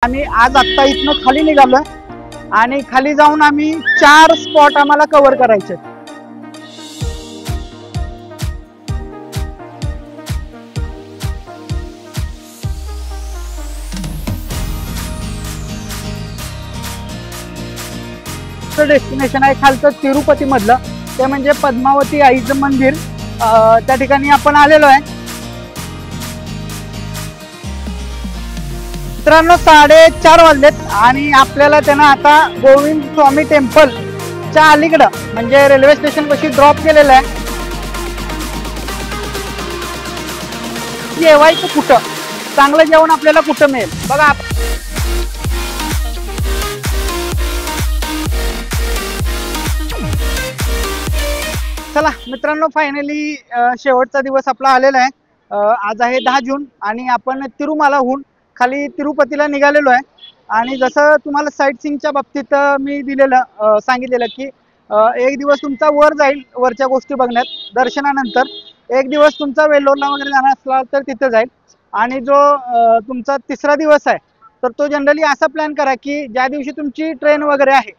आम्ही आज आत्ता इथनं खाली निघालोय आणि खाली जाऊन आम्ही 4 स्पॉट आम्हाला कव्हर करायचे. डेस्टिनेशन आहे खालचं तिरुपती मधलं, ते म्हणजे पद्मावती आईचं मंदिर. त्या ठिकाणी आपण आलेलो आहे. मित्रांनो 4:30 वाजलेत आणि आपल्याला त्यांना आता गोविंद स्वामी टेम्पल च्या अलीकडं म्हणजे रेल्वे स्टेशन पाशी ड्रॉप केलेलं आहे. जेवायचं कुठं, चांगलं जेवण आपल्याला कुठं मिळेल बघा. चला मित्रांनो, फायनली शेवटचा दिवस आपला आलेला आहे. आज आहे 10 जून आणि आपण तिरुमालाहून खाली तिरुपतीला निघालेलो आहे. आणि जसं तुम्हाला साईट सीइंगच्या बाबतीत मी सांगितलेलं की एक दिवस तुमचा वर जाईल, वरच्या गोष्टी बघण्यात, दर्शनानंतर एक दिवस तुमचा वेल्लोरला वगैरे जाणार असला तर तिथे जाईल. आणि जो तुमचा तिसरा दिवस आहे तर तो जनरली असा प्लॅन करा की ज्या दिवशी तुमची ट्रेन वगैरे आहे,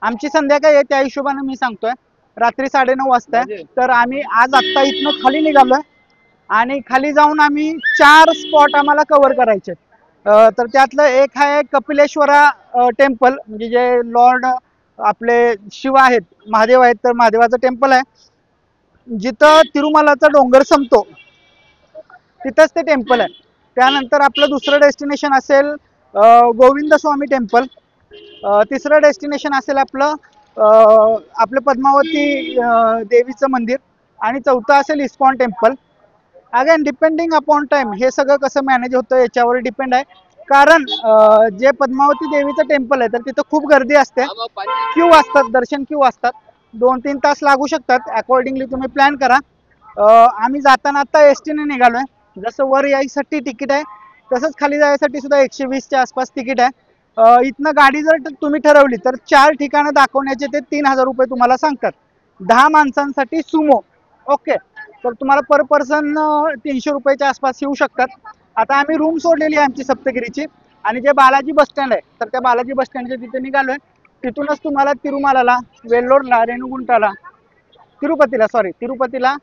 आमची संध्याकाळी आहे त्या हिशोबाने मी सांगतोय, रात्री 9:30 वाजता. तर आम्ही आज आत्ता इथनं खाली निघालोय आणि खाली जाऊन आम्ही 4 स्पॉट आम्हाला कव्हर करायचे. तर त्यातलं एक आहे कपिलेश्वरा टेम्पल, म्हणजे जे लॉर्ड आपले शिव आहेत, महादेव आहेत, तर महादेवाचं टेम्पल आहे. जिथं तिरुमलाचा डोंगर संपतो तिथंच ते टेम्पल आहे. त्यानंतर आपलं दुसरं डेस्टिनेशन असेल गोविंद स्वामी टेम्पल. तिसरं डेस्टिनेशन असेल आपलं पद्मावती देवीचं मंदिर. आणि चौथं असेल ISKCON temple. Again depending upon time, हे सगळं कसं मॅनेज होतं याच्यावर डिपेंड आहे. कारण जे पद्मावती देवीचं टेम्पल आहे तर तिथं खूप गर्दी असते, क्यू असतात, दर्शन क्यू असतात, 2-3 तास लागू शकतात. अकॉर्डिंगली तुम्ही प्लॅन करा. आम्ही जाताना आता एसटी ने निघालोय. जसं वर यायसाठी तिकीट आहे तसंच खाली जायसाठी सुद्धा 120च्या आसपास तिकीट आहे. इथनं गाडी जर तुम्ही ठरवली तर 4 ठिकाणं दाखवण्याचे ते 3000 रुपये तुम्हाला सांगतात. 10 माणसांसाठी सुमो. ओके, तर तुम्हाला पर पर्सन 300 रुपयाच्या आसपास येऊ शकतात. आता आम्ही रूम सोडलेली आहे आमची सप्तगिरीची, आणि जे बालाजी बस स्टँड आहे तर त्या बालाजी बस स्टँडच्या तिथे निघालोय. तिथूनच तुम्हाला तिरुमालाला, वेल्लोरला, रेणुगुंटाला, तिरुपतीला,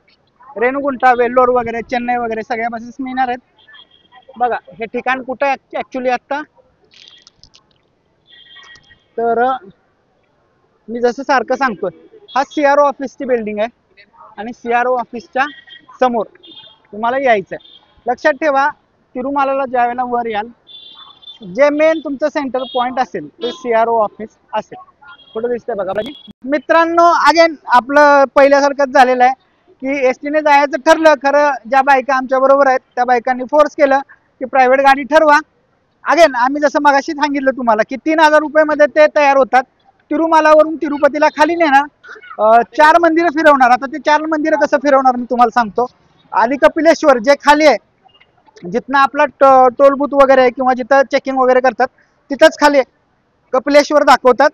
रेणुगुंटा, वेल्लोर वगैरे, चेन्नई वगैरे सगळ्या बसेस मिळणार आहेत. बघा हे ठिकाण कुठं आहे ऍक्च्युली आता. तर मी जसं सारखं सांगतोय, हा CRO ऑफिसची बिल्डिंग आहे आणि CRO ऑफिसच्या समोर तुम्हाला यायचं आहे. लक्षात ठेवा, तिरुमालाला ज्या वेळेला वर याल, जे मेन तुमचं सेंटर पॉइंट असेल ते CRO ऑफिस असेल. कुठं दिसतंय बघा. मित्रांनो अगेन आपलं पहिल्यासारखंच झालेलं आहे की एसटी ने जायचं ठरलं, खरं ज्या बायका आमच्या बरोबर आहेत त्या बायकांनी फोर्स केलं की प्रायव्हेट गाडी ठरवा. अगेन आम्ही जसं मगाशी सांगितलं तुम्हाला की 3000 रुपयामध्ये ते तयार होतात. तिरुमालावरून तिरुपतीला खाली नेणार, 4 मंदिरं फिरवणार. आता ते 4 मंदिरं कसं फिरवणार मी तुम्हाला सांगतो. आली कपिलेश्वर जे खाली आहे, जिथनं आपला टोल बूथ वगैरे आहे किंवा जिथं चेकिंग वगैरे करतात तिथंच खाली कपिलेश्वर दाखवतात.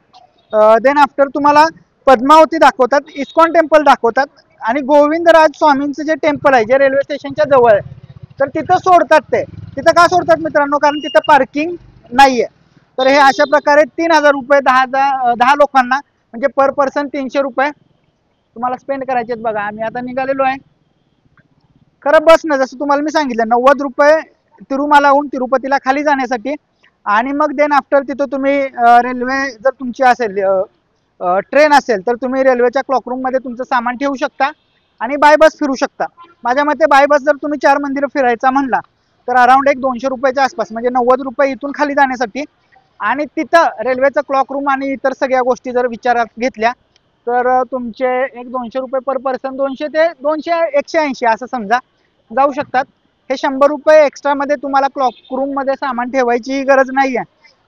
देन आफ्टर तुम्हाला पद्मावती दाखवतात, इस्कॉन टेम्पल दाखवतात आणि गोविंदराज स्वामींचं जे टेम्पल आहे जे रेल्वे स्टेशनच्या जवळ आहे तर तिथं सोडतात. ते तिथं का सोडतात मित्रांनो, कारण तिथं पार्किंग नाहीये. तर हे अशा प्रकारे 3000 रुपये 10 लोकांना, म्हणजे पर पर्सन 300 रुपये तुम्हाला स्पेंड करायचे. बघा आम्ही आता निघालेलो आहे. खरं बस ना, जसं तुम्हाला मी सांगितलं, 90 रुपये तिरुमालाहून तिरुपतीला खाली जाण्यासाठी. आणि मग देन आफ्टर तिथं तुम्ही रेल्वे जर तुमची असेल, ट्रेन असेल तर तुम्ही रेल्वेच्या क्लॉकरूम मध्ये तुमचं सामान ठेवू शकता आणि बाय बस फिरू शकता. माझ्या मते बाय बस जर तुम्ही 4 मंदिरं फिरायचा म्हणला तर अराउंड एक 200 रुपयाच्या आसपास, म्हणजे 90 रुपये इथून खाली जाण्यासाठी. आणि तिथं रेल्वेचं क्लॉकरूम आणि इतर सगळ्या गोष्टी जर विचारात घेतल्या तर तुमचे एक 200 रुपये पर पर्सन, 200 ते 180 असं समजा जाऊ शकतात. हे 100 रुपये एक्स्ट्रा मध्ये तुम्हाला क्लॉकरूम मध्ये सामान ठेवायची गरज नाही आहे.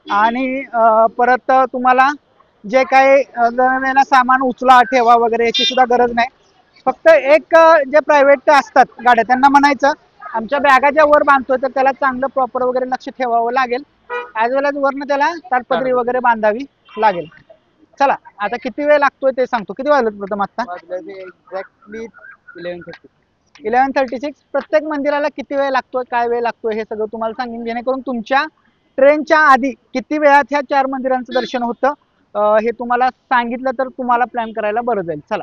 आणि परत तुम्हाला जे काही वेळेला सामान उचला ठेवा वगैरे याची सुद्धा गरज नाही. फक्त एक जे प्रायव्हेट असतात गाड्या त्यांना म्हणायचं आमच्या बॅगा ज्या वर बांधतोय तर त्याला चांगलं प्रॉपर वगैरे लक्ष ठेवावं लागेल. ॲज वेल एज वरनं त्याला ताडपत्री वगैरे बांधावी लागेल. चला आता किती वेळ लागतोय ते सांगतो. किती वाजलेत प्रथम आता? एक्झॅक्टली 11:36. प्रत्येक मंदिराला किती वेळ लागतोय, काय वेळ लागतोय हे सगळं तुम्हाला सांगेन, जेणेकरून तुमच्या ट्रेनच्या आधी किती वेळात ह्या 4 मंदिरांचं दर्शन होतं हे तुम्हाला सांगितलं तर तुम्हाला प्लॅन करायला बरं जाईल. चला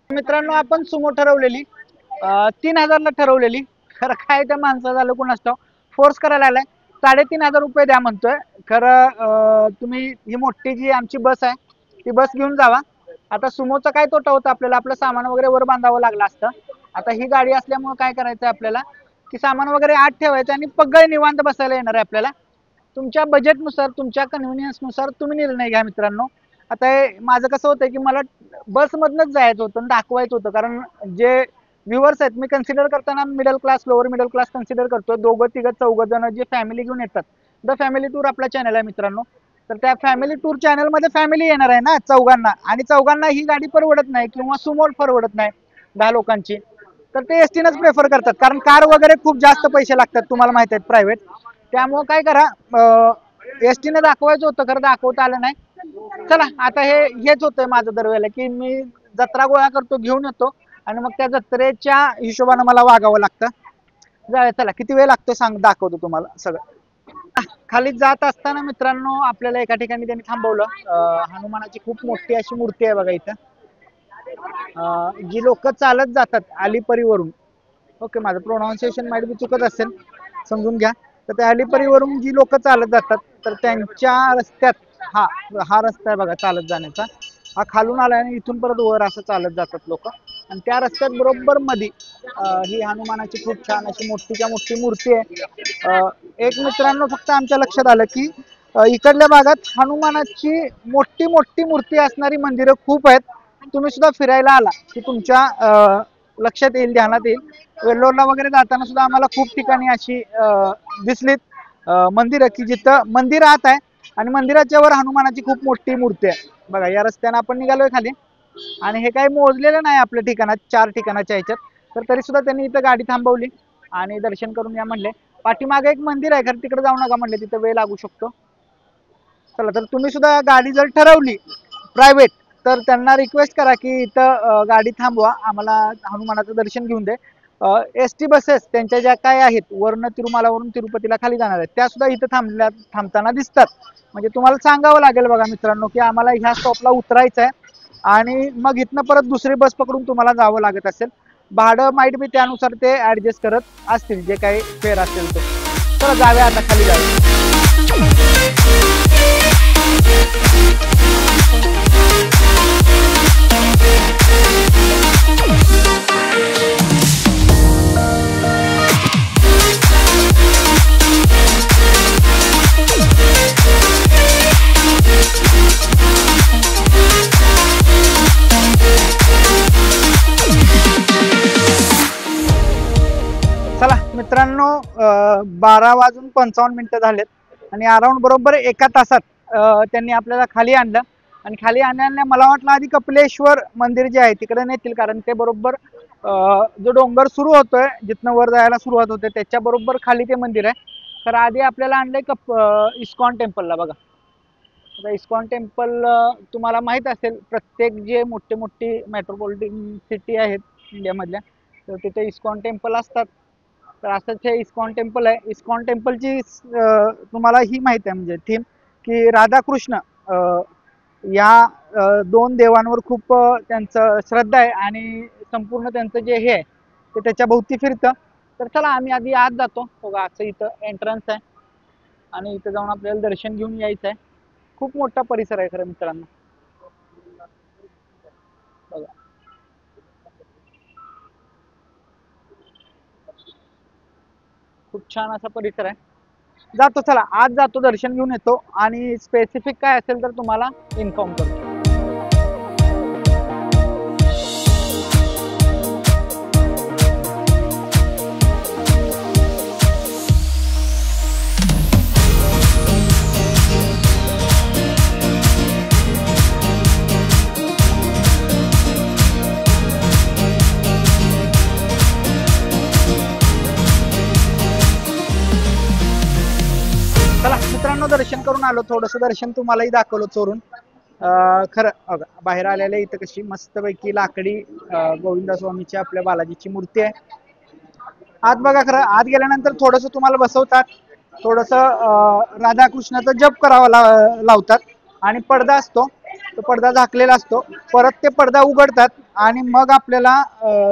मित्रांनो, आपण सुमो ठरवलेली 3,000ला ठरवलेली. खरं काय त्या माणसा झालं कोणास ठाऊक, फोर्स करायला आलाय. 3,500 द्या म्हणतोय. खरं तुम्ही ही मोठी जी आमची बस आहे ती बस घेऊन जावा. आता सुमोचा काय तोटा होता आपल्याला, आपलं सामान वगैरे वर बांधावं लागलं असतं. आता ही गाडी असल्यामुळे काय करायचं आपल्याला की सामान वगैरे आत ठेवायचं आणि पगळे निवांत बसायला येणार आहे आपल्याला. तुमच्या बजेटनुसार तुमच्या कन्व्हिनियन्सनुसार तुम्ही निर्णय घ्या मित्रांनो. आता हे माझं कसं होतं की मला बसमधनंच जायचं होतं आणि दाखवायचं होतं, कारण जे व्ह्युअर्स आहेत मी कन्सिडर करताना middle class lower middle class consider करतो. 2-3-4 जण जे फॅमिली घेऊन येतात. द फॅमिली टूर आपला चॅनल आहे मित्रांनो. तर त्या फॅमिली टूर चॅनलमध्ये फॅमिली येणार आहे ना चौघांना, आणि चौघांना ही गाडी परवडत नाही किंवा सुमो परवडत नाही 10 लोकांची. तर ते एसटीनंच प्रेफर करतात, कारण कार वगैरे खूप जास्त पैसे लागतात तुम्हाला माहिती आहेत प्रायव्हेट. त्यामुळं काय करा, एसटीनं दाखवायचं होतं खरं दाखवता आलं नाही. चला आता हेच होतंय माझं दरवेळेला की मी जत्रा गोळा करतो, घेऊन येतो आणि मग त्या जत्रेच्या हिशोबानं मला वागावं लागतं. जाऊया चला, किती वेळ लागतो सांग, दाखवतो तुम्हाला सगळं. खाली जात असताना मित्रांनो आपल्याला एका ठिकाणी त्यांनी थांबवलं. हनुमानाची खूप मोठी अशी मूर्ती आहे बघा इथं. जी लोक चालत जातात अलीपरीवरून, ओके माझं प्रोनाऊन्सिएशन माहिती चुकत असेल समजून घ्या. तर त्या अलीपरीवरून जी लोक चालत जातात तर त्यांच्या रस्त्यात हा हा रस्ता आहे बघा चालत जाण्याचा. हा खालून आला आणि इथून परत वर असं चालत जातात लोक, आणि त्या रस्त्यात बरोबर मध्ये ही हनुमानाची खूप छान अशी मोठीच्या मोठी मूर्ती आहे. एक मित्रांनो फक्त आमच्या लक्षात आलं की इकडल्या भागात हनुमानाची मोठी मोठी मूर्ती असणारी मंदिरं खूप आहेत. तुम्ही सुद्धा फिरायला आला की तुमच्या लक्षात येईल, ध्यानात येईल. वेल्लोरला वगैरे जाताना सुद्धा आम्हाला खूप ठिकाणी अशी दिसलीत मंदिरं की जिथं मंदिर आत आहे आणि मंदिराच्या वर हनुमानाची खूप मोठी मूर्ती आहे बघा. या रस्त्याने आपण निघालोय खाली, आणि हे काही मोजलेलं नाही आपल्या ठिकाणात 4 ठिकाणाच्या ह्याच्यात. तर तरी सुद्धा त्यांनी इथं गाडी थांबवली आणि दर्शन करून या म्हणले. पाठीमागे एक मंदिर आहे खरं तिकडे जाऊ नका म्हणले, तिथं वेळ लागू शकतो. चला तर तुम्ही सुद्धा गाडी जर ठरवली प्रायव्हेट तर त्यांना रिक्वेस्ट करा की इथं गाडी थांबवा, आम्हाला हनुमानाचं दर्शन घेऊन दे. एस टी बसेस त्यांच्या ज्या काय आहेत वर्ण तिरुमलावरून तिरुपतीला खाली जाणार आहेत त्या सुद्धा इथं थांबताना दिसतात. म्हणजे तुम्हाला सांगावं लागेल बघा मित्रांनो की आम्हाला ह्या स्टॉपला उतरायचं आहे आणि मग इथनं परत दुसरी बस पकडून तुम्हाला जावं लागत असेल. भाडं माईट बी त्यानुसार ते ऍडजस्ट करत असतील जे काही फेअर असेल ते. चला जाऊया आता खाली जाऊया. चला मित्रांनो 12:55 झालेत आणि अराउंड बरोबर 1 तासात त्यांनी आपल्याला खाली आणलं. आणि खाली आणल्याने मला वाटलं आधी कपिलेश्वर मंदिर जे आहे तिकडे नेतील, कारण ते बरोबर जो डोंगर सुरू होतोय जिथनं वर जायला सुरुवात होते त्याच्या बरोबर खाली ते मंदिर आहे. तर आधी आपल्याला आणलंय इस्कॉन टेम्पलला बघा. आता इस्कॉन टेम्पल तुम्हाला माहित असेल, प्रत्येक जे मोठे मोठी मेट्रोपॉलिटन सिटी आहेत इंडियामधल्या तर तिथे इस्कॉन टेम्पल असतात. तर असंच हे इस्कॉन टेम्पल आहे. इस्कॉन टेम्पलची तुम्हाला ही माहिती आहे म्हणजे थीम की राधाकृष्ण या 2 देवांवर खूप त्यांचं श्रद्धा आहे आणि संपूर्ण त्यांचं जे हे आहे ते त्याच्या भोवती फिरतं. तर चला आम्ही आधी आत जातो बघा. असं इथं एंट्रन्स आहे आणि इथं जाऊन आपल्याला दर्शन घेऊन यायचं आहे. खूप मोठा परिसर आहे खरं मित्रांनो बघा. खूप छान असा परिसर आहे. जातो चला आज जातो, दर्शन घेऊन येतो आणि स्पेसिफिक काय असेल तर तुम्हाला इन्फॉर्म करतो. चला मित्रांनो दर्शन करून आलो, थोडंसं दर्शन तुम्हालाही दाखवलं चोरून. खरं बाहेर आलेल्या इथं कशी मस्तपैकी लाकडी गोविंदा स्वामीची आपल्या बालाजीची मूर्ती आहे. आत बघा, खरं आत गेल्यानंतर थोडंसं तुम्हाला बसवतात थोडस राधाकृष्णाचा जप करावा लावतात आणि पडदा असतो तो पडदा झाकलेला असतो. परत ते पडदा उघडतात आणि मग आपल्याला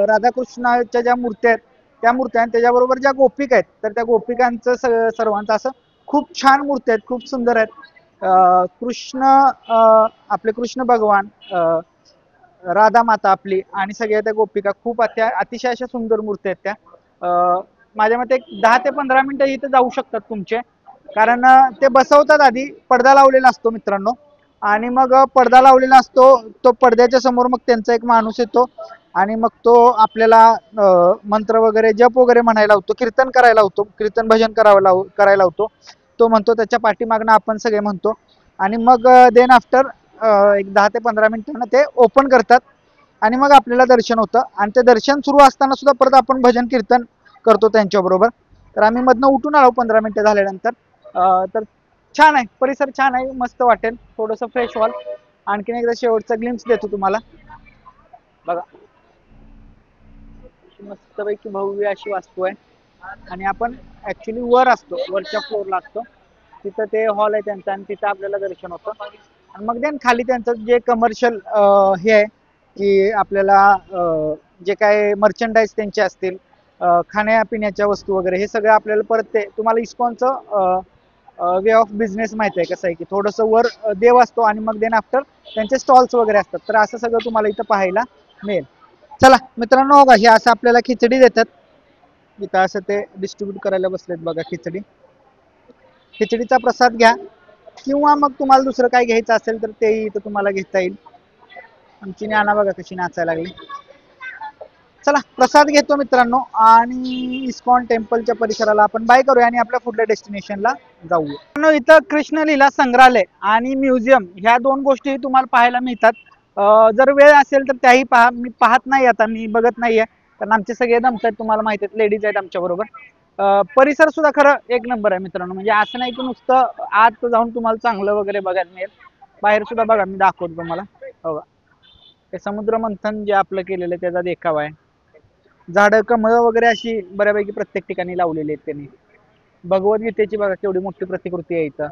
राधाकृष्णाच्या ज्या मूर्त्या आहेत त्या मूर्त्या आणि त्याच्याबरोबर ज्या गोपिका आहेत तर त्या गोपिकांचं सर्वांचं असं खूप छान मूर्ती आहेत, खूप सुंदर आहेत. कृष्ण आपले कृष्ण भगवान, राधा माता आपली आणि सगळ्या त्या गोपिका खूप अतिशय अशा सुंदर मूर्ती आहेत त्या. माझ्या मते 10 ते 15 मिनिटं इथे जाऊ शकतात तुमचे, कारण ते बसवतात आधी पडदा लावलेला असतो मित्रांनो आणि मग पडदा लावलेला असतो तो पडद्याच्या समोर मग त्यांचा एक माणूस येतो आणि मग तो आपल्याला मंत्र वगैरे जप वगैरे म्हणायला लावतो, कीर्तन करायला लावतो, कीर्तन भजन करायला लावतो. तो म्हणतो त्याच्या पाठीमागनं आपण सगळे म्हणतो आणि मग देन आफ्टर एक 10 ते 15 मिनिटांना ते ओपन करतात आणि मग आपल्याला दर्शन होतं आणि ते दर्शन सुरू असताना सुद्धा परत आपण भजन कीर्तन करतो त्यांच्याबरोबर. तर आम्ही मधनं उठून आलो 15 मिनिटं झाल्यानंतर. तर छान आहे, परिसर छान आहे, मस्त वाटेल, थोडंसं फ्रेश व्हाल. आणखीन एकदा शेवटचा ग्लिम्स देतो तुम्हाला, बघा मस्तपैकी भव्य अशी वास्तू आहे आणि आपण ऍक्च्युली वर असतो, वरच्या फ्लोअरला असतो, तिथं ते हॉल आहे त्यांचा आणि तिथं आपल्याला दर्शन होतं. आणि मग देन खाली त्यांचं जे कमर्शियल हे आहे की आपल्याला जे काय मर्चंडाईज त्यांचे असतील, खाण्यापिण्याच्या वस्तू वगैरे हे सगळं आपल्याला परत ते तुम्हाला इस्कॉनचं वे ऑफ बिझनेस माहिती आहे कसं आहे की थोडंसं वर देव असतो आणि मग देन आफ्टर त्यांचे स्टॉल्स वगैरे असतात. तर असं सगळं तुम्हाला इथं पाहायला मिळेल. चला मित्रांनो, बघा हे असं आपल्याला खिचडी देतात, इथं असं ते डिस्ट्रीब्यूट करायला बसलेत बघा खिचडी. खिचडीचा प्रसाद घ्या किंवा मग तुम्हाला दुसरं काय घ्यायचं असेल तर तेही इथं तुम्हाला घेता येईल. आमची ज्ञाना बघा कशी नाचायला लागली. चला प्रसाद घेतो मित्रांनो आणि इस्कॉन टेम्पलच्या परिसराला आपण बाय करूया आणि आपल्या पुढल्या डेस्टिनेशनला जाऊया. इथं कृष्णलीला संग्रहालय आणि म्युझियम ह्या दोन गोष्टी तुम्हाला पाहायला मिळतात. जर वेळ असेल तर त्याही पहा. मी पाहत नाही, आता मी बघत नाहीये कारण आमचे सगळे दमत आहेत, तुम्हाला माहिती आहेत, लेडीज आहेत आमच्या बरोबर. परिसर सुद्धा खरं एक नंबर आहे मित्रांनो, म्हणजे असं नाही की नुसतं आत जाऊन तुम्हाला चांगलं वगैरे बघायला मिळेल, बाहेर सुद्धा बघा, मी दाखवतो तुम्हाला. बघा हे समुद्र मंथन जे आपलं केलेलं त्याचा देखावा आहे. झाडं कमळं वगैरे अशी बऱ्यापैकी प्रत्येक ठिकाणी लावलेली आहेत त्यांनी. भगवद्गीतेची बघा केवढी मोठी प्रतिकृती आहे इथं.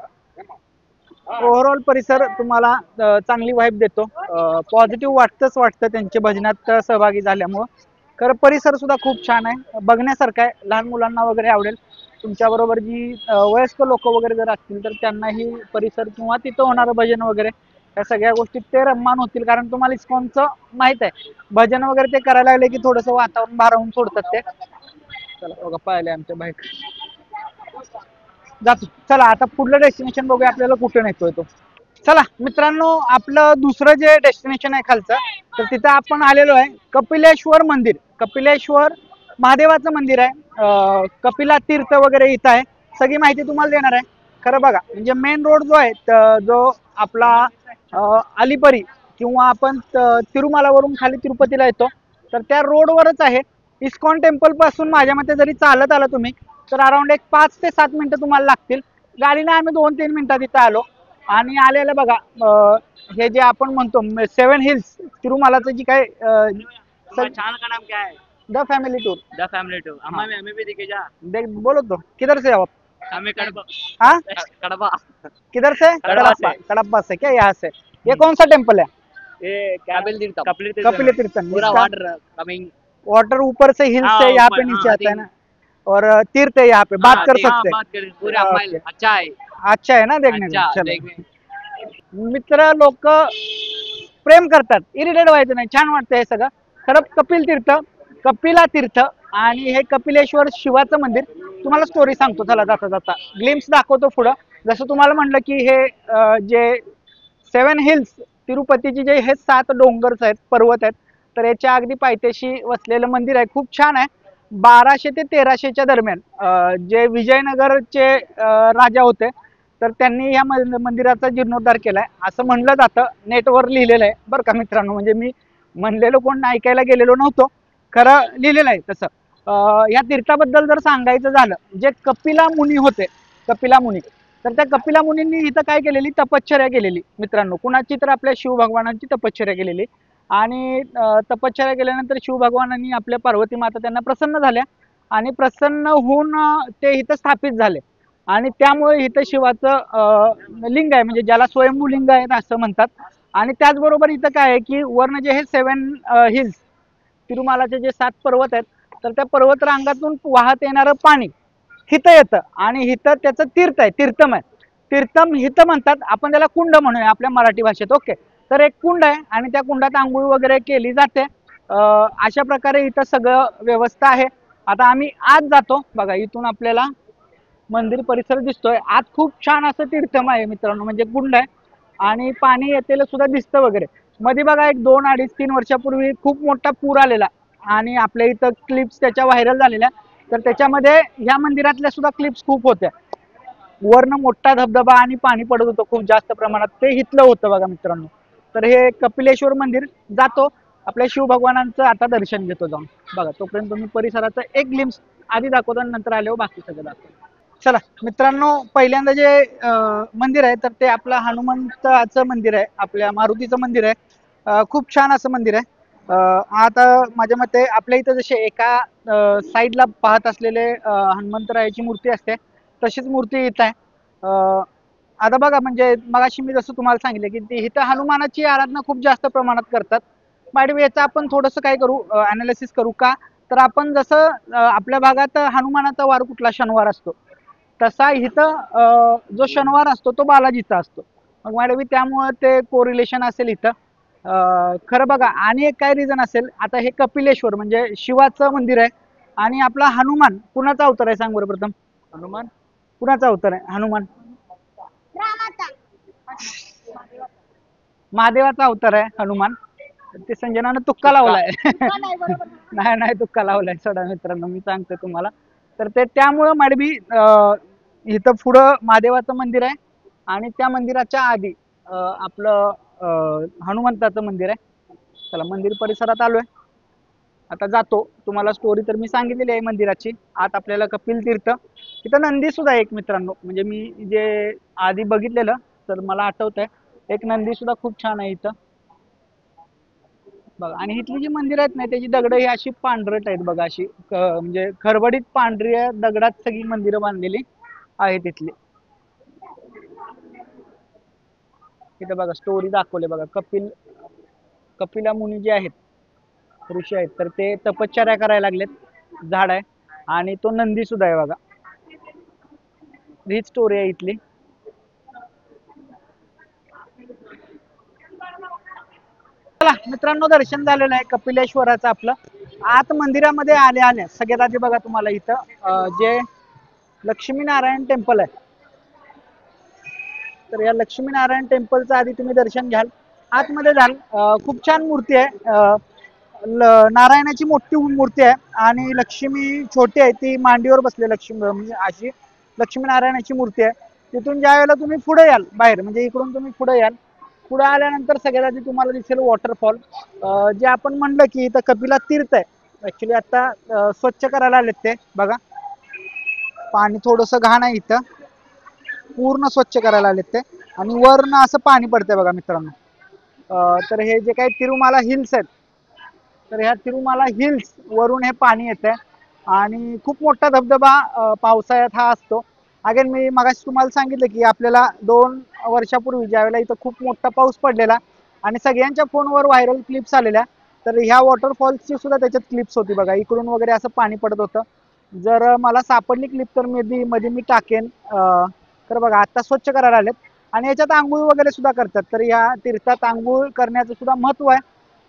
ओव्हरऑल परिसर तुम्हाला चांगली वाईब देतो, पॉझिटिव्ह वाटतं त्यांच्या भजनात सहभागी झाल्यामुळं. खरं परिसर सुद्धा खूप छान आहे, बघण्यासारखं आहे, लहान मुलांना वगैरे आवडेल. तुमच्याबरोबर जी वयस्क लोक वगैरे जर असतील तर त्यांनाही परिसर किंवा तिथं होणारं भजन वगैरे या सगळ्या गोष्टी ते रममान होतील, कारण तुम्हाला इस्कॉनचं माहित आहे भजन वगैरे ते करायला लागले की थोडंसं वातावरण भारावून सोडतात ते. चला बघा पाहिले आमच्या बाईक जातो. चला आता पुढलं डेस्टिनेशन बघूया आपल्याला कुठे नेतोय तो. चला मित्रांनो, आपलं दुसरं जे डेस्टिनेशन आहे खालचं, तर तिथं आपण आलेलो आहे कपिलेश्वर मंदिर. कपिलेश्वर महादेवाचं मंदिर आहे, कपिला तीर्थ वगैरे इथं आहे, सगळी माहिती तुम्हाला देणार आहे. खरं बघा म्हणजे मेन रोड जो आहे जो आपला अलीपरी किंवा आपण तिरुमलावरून खाली तिरुपतीला येतो तर त्या रोडवरच आहे. इस्कॉन टेम्पल पासून माझ्या मते जरी चालत आला तुम्ही तर अराउंड एक 5 ते 7 मिनिटं तुम्हाला लागतील. गाडीने आम्ही 2-3 मिनिटात इथं आलो आणि आलेलं बघा हे जे आपण म्हणतो 7 हिल्स तिरुमलाचं जी काय चैनल का नाम क्या है? The family tour. The family tour. हमें भी दिखे जा। देख बोलो तो किधर से हो आप? हमें कड़बा। हाँ कड़बा। किधर से? कड़बा से। कड़प्पा से क्या यहाँ से? ये कौन सा टेम्पल है? ये कपिल तीर्थम। कपिल तीर्थम। पूरा इसका वाटर कमिंग। वाटर ऊपर से हिल हाँ, से यहाँ ऊपर, पे नीचे हाँ, आता है ना, और तीर्थ है यहाँ पे, बात कर सकते बात हैं. कर पूरा ओके. माइल अच्छा है। अच्छा है ना देखने में. अच्छा चलो देखने। मित्र लोक प्रेम करतात, इरिटेट व्हायचं नाही, छान वाटतं हे सगळं. खरं कपिल तीर्थ, कपिला तीर्थ आणि हे कपिलेश्वर शिवाचं मंदिर. तुम्हाला स्टोरी सांगतो चला जाता जाता, ग्लिम्स दाखवतो पुढं. जसं तुम्हाला म्हणलं की हे जे 7 हिल्स तिरुपतीची जे हे 7 डोंगर्स आहेत, पर्वत आहेत, तर याच्या अगदी पायथ्याशी वसलेलं मंदिर आहे, खूप छान आहे. 1200 ते 1300च्या दरम्यान जे विजयनगरचे राजा होते तर त्यांनी या मंदिराचा जीर्णोद्धार केलाय असं म्हणलं जातं, नेटवर लिहिलेलं आहे बरं का मित्रांनो. म्हणजे मी म्हणलेलो कोण ऐकायला गेलेलो नव्हतो, खरं लिहिलेलं आहे तसं. या तीर्थाबद्दल जर सांगायचं झालं, जे कपिला मुनी होते, कपिला मुनी, तर त्या कपिला मुनींनी इथं काय केलेली, तपश्चर्या केलेली मित्रांनो. कुणाची तर आपल्या शिव भगवानांची तपश्चर्या केलेली आणि तपश्चर्या केल्यानंतर शिव भगवानांनी आपल्या पार्वती माता त्यांना प्रसन्न झाल्या आणि प्रसन्न होऊन ते इथं स्थापित झाले. आणि त्यामुळे इथं शिवाचं लिंग आहे, म्हणजे ज्याला स्वयंभू लिंग आहेत असं म्हणतात. आणि त्याचबरोबर इथं काय आहे की वर्ण जे हे 7 हिल्स, तिरुमालाचे जे 7 पर्वत आहेत, तर त्या पर्वत रांगातून वाहत येणारं पाणी हिथं येतं आणि हिथं त्याचं तीर्थ आहे, तीर्थम आहे. तीर्थम हिथं म्हणतात, आपण त्याला कुंड म्हणूया आपल्या मराठी भाषेत. ओके, तर एक कुंड आहे आणि त्या कुंडात आंघोळ वगैरे केली जाते. अशा प्रकारे इथं सगळं व्यवस्था आहे. आता आम्ही आत जातो बघा, इथून आपल्याला मंदिर परिसर दिसतोय. आत खूप छान असं तीर्थम आहे मित्रांनो, म्हणजे कुंड आहे आणि पाणी येतेलं सुद्धा दिसतं वगैरे. मध्ये बघा एक 2, 2.5, 3 वर्षापूर्वी खूप मोठा पूर आलेला आणि आपल्या इथं क्लिप्स त्याच्या व्हायरल झालेल्या. तर त्याच्यामध्ये ह्या मंदिरातल्या सुद्धा क्लिप्स खूप होत्या. वरनं मोठा धबधबा आणि पाणी पडत होतं खूप जास्त प्रमाणात, ते इथलं होतं बघा मित्रांनो. तर हे कपिलेश्वर मंदिर जातो, आपल्या शिवभगवानांचं आता दर्शन घेतो जाऊन. बघा तोपर्यंत तुम्ही परिसराचं एक ग्लिम्स आधी दाखवतो आणि नंतर आल्यावर बाकी सगळं दाखवतो. चला मित्रांनो, पहिल्यांदा जे मंदिर आहे तर ते आपलं हनुमंताचं मंदिर आहे, आपल्या मारुतीचं मंदिर आहे. खूप छान असं मंदिर आहे. आता माझ्या मते आपल्या इथं जसे एका साईडला पाहत असलेले हनुमंतरायाची मूर्ती असते, तशीच मूर्ती इथं आहे. आता बघा, म्हणजे मगाशी मी जसं तुम्हाला सांगितलं की इथं हनुमानाची आराधना खूप जास्त प्रमाणात करतात. मॅडम याचं आपण थोडंसं काय करू, अनालिसिस करू का, तर आपण जसं आपल्या भागात हनुमानाचा वार कुठला शनिवार असतो, तसा इथं जो शनिवार असतो तो बालाजीचा असतो. मग मॅडम त्यामुळे ते कोरिलेशन असेल इथं. खरं बघा, आणि एक काय रिझन असेल, आता हे कपिलेश्वर म्हणजे शिवाचं मंदिर आहे आणि आपला हनुमान कुणाचा अवतार आहे सांग बरं प्रथम. हनुमान कुणाचा अवतार आहे हनुमान? महादेवाचा अवतार आहे हनुमान. ते संजनानं तुक्का लावलाय. नाही नाही, तुक्का लावलाय, सोडा मित्रांनो, मी सांगतो तुम्हाला. तर ते त्यामुळं माडबी इथं पुढं महादेवाचं मंदिर आहे आणि त्या मंदिराच्या आधी आपलं हनुमंताचं मंदिर आहे. चला मंदिर परिसरात आलोय, आता जातो. तुम्हाला स्टोरी तर मी सांगितलेली आहे मंदिराची. आत आपल्याला कपिल तीर्थ, इथं नंदी सुद्धा एक मित्रांनो, म्हणजे मी जे आधी बघितलेलं तर मला आठवत आहे, एक नंदी सुद्धा खूप छान आहे इथं बघा. आणि इथली जी मंदिर आहेत ना, त्याची दगड ही अशी पांढरट आहेत बघा, अशी म्हणजे खरबडीत पांढऱ्या दगडात सगळी मंदिरं बांधलेली आहेत इथली. इथं बघा स्टोरी दाखवले बघा, कपिला मुनी जे आहेत, ऋषी आहेत, तर ते तपश्चर्या करायला लागलेत. झाड आहे आणि तो नंदी सुद्धा आहे बघा. ही स्टोरी आहे इथली. चला मित्रांनो, दर्शन झालेलं आहे कपिलेश्वराचं आपलं. आत मंदिरामध्ये आल्या सगळ्यात आधी बघा तुम्हाला इथं जे लक्ष्मीनारायण टेम्पल आहे, तर या लक्ष्मीनारायण टेम्पलचं आधी तुम्ही दर्शन घ्याल. आतमध्ये जाल, खूप छान मूर्ती आहे. नारायणाची मोठी मूर्ती आहे आणि लक्ष्मी छोटी आहे, ती मांडीवर बसले लक्ष्मी, म्हणजे अशी लक्ष्मीनारायणाची मूर्ती आहे. तिथून ज्या वेळेला तुम्ही पुढे याल बाहेर, म्हणजे इकडून तुम्ही पुढे याल, पुढे आल्यानंतर सगळ्यात आधी तुम्हाला दिसेल वॉटरफॉल. जे आपण म्हणलं की इथं कपिला तीर्थ आहे, ऍक्च्युली आता स्वच्छ करायला आलेत ते बघा. पाणी थोडंसं घाण आहे इथं, पूर्ण स्वच्छ करायला आलेत ते. आणि वरनं असं पाणी पडतंय बघा मित्रांनो. तर हे जे काही तिरुमाला हिल्स आहेत, तर ह्या तिरुमाला हिल्स वरून हे पाणी येतंय आणि खूप मोठा धबधबा पावसाळ्यात हा असतो. अगेन मी मगाशी तुम्हाला सांगितलं की आपल्याला 2 वर्षापूर्वी ज्यावेळेला इथं खूप मोठा पाऊस पडलेला आणि सगळ्यांच्या फोनवर व्हायरल क्लिप्स आलेल्या, तर ह्या वॉटरफॉल्सची सुद्धा त्याच्यात क्लिप्स होती बघा. इकडून वगैरे असं पाणी पडत होतं. जर मला सापडली क्लिप तर मध्ये मी टाकेन. तर बघा आता स्वच्छ करायला आलेत आणि याच्यात आंघोळ वगैरे सुद्धा करतात. तर या तीर्थात आंघोळ करण्याचं सुद्धा महत्व आहे.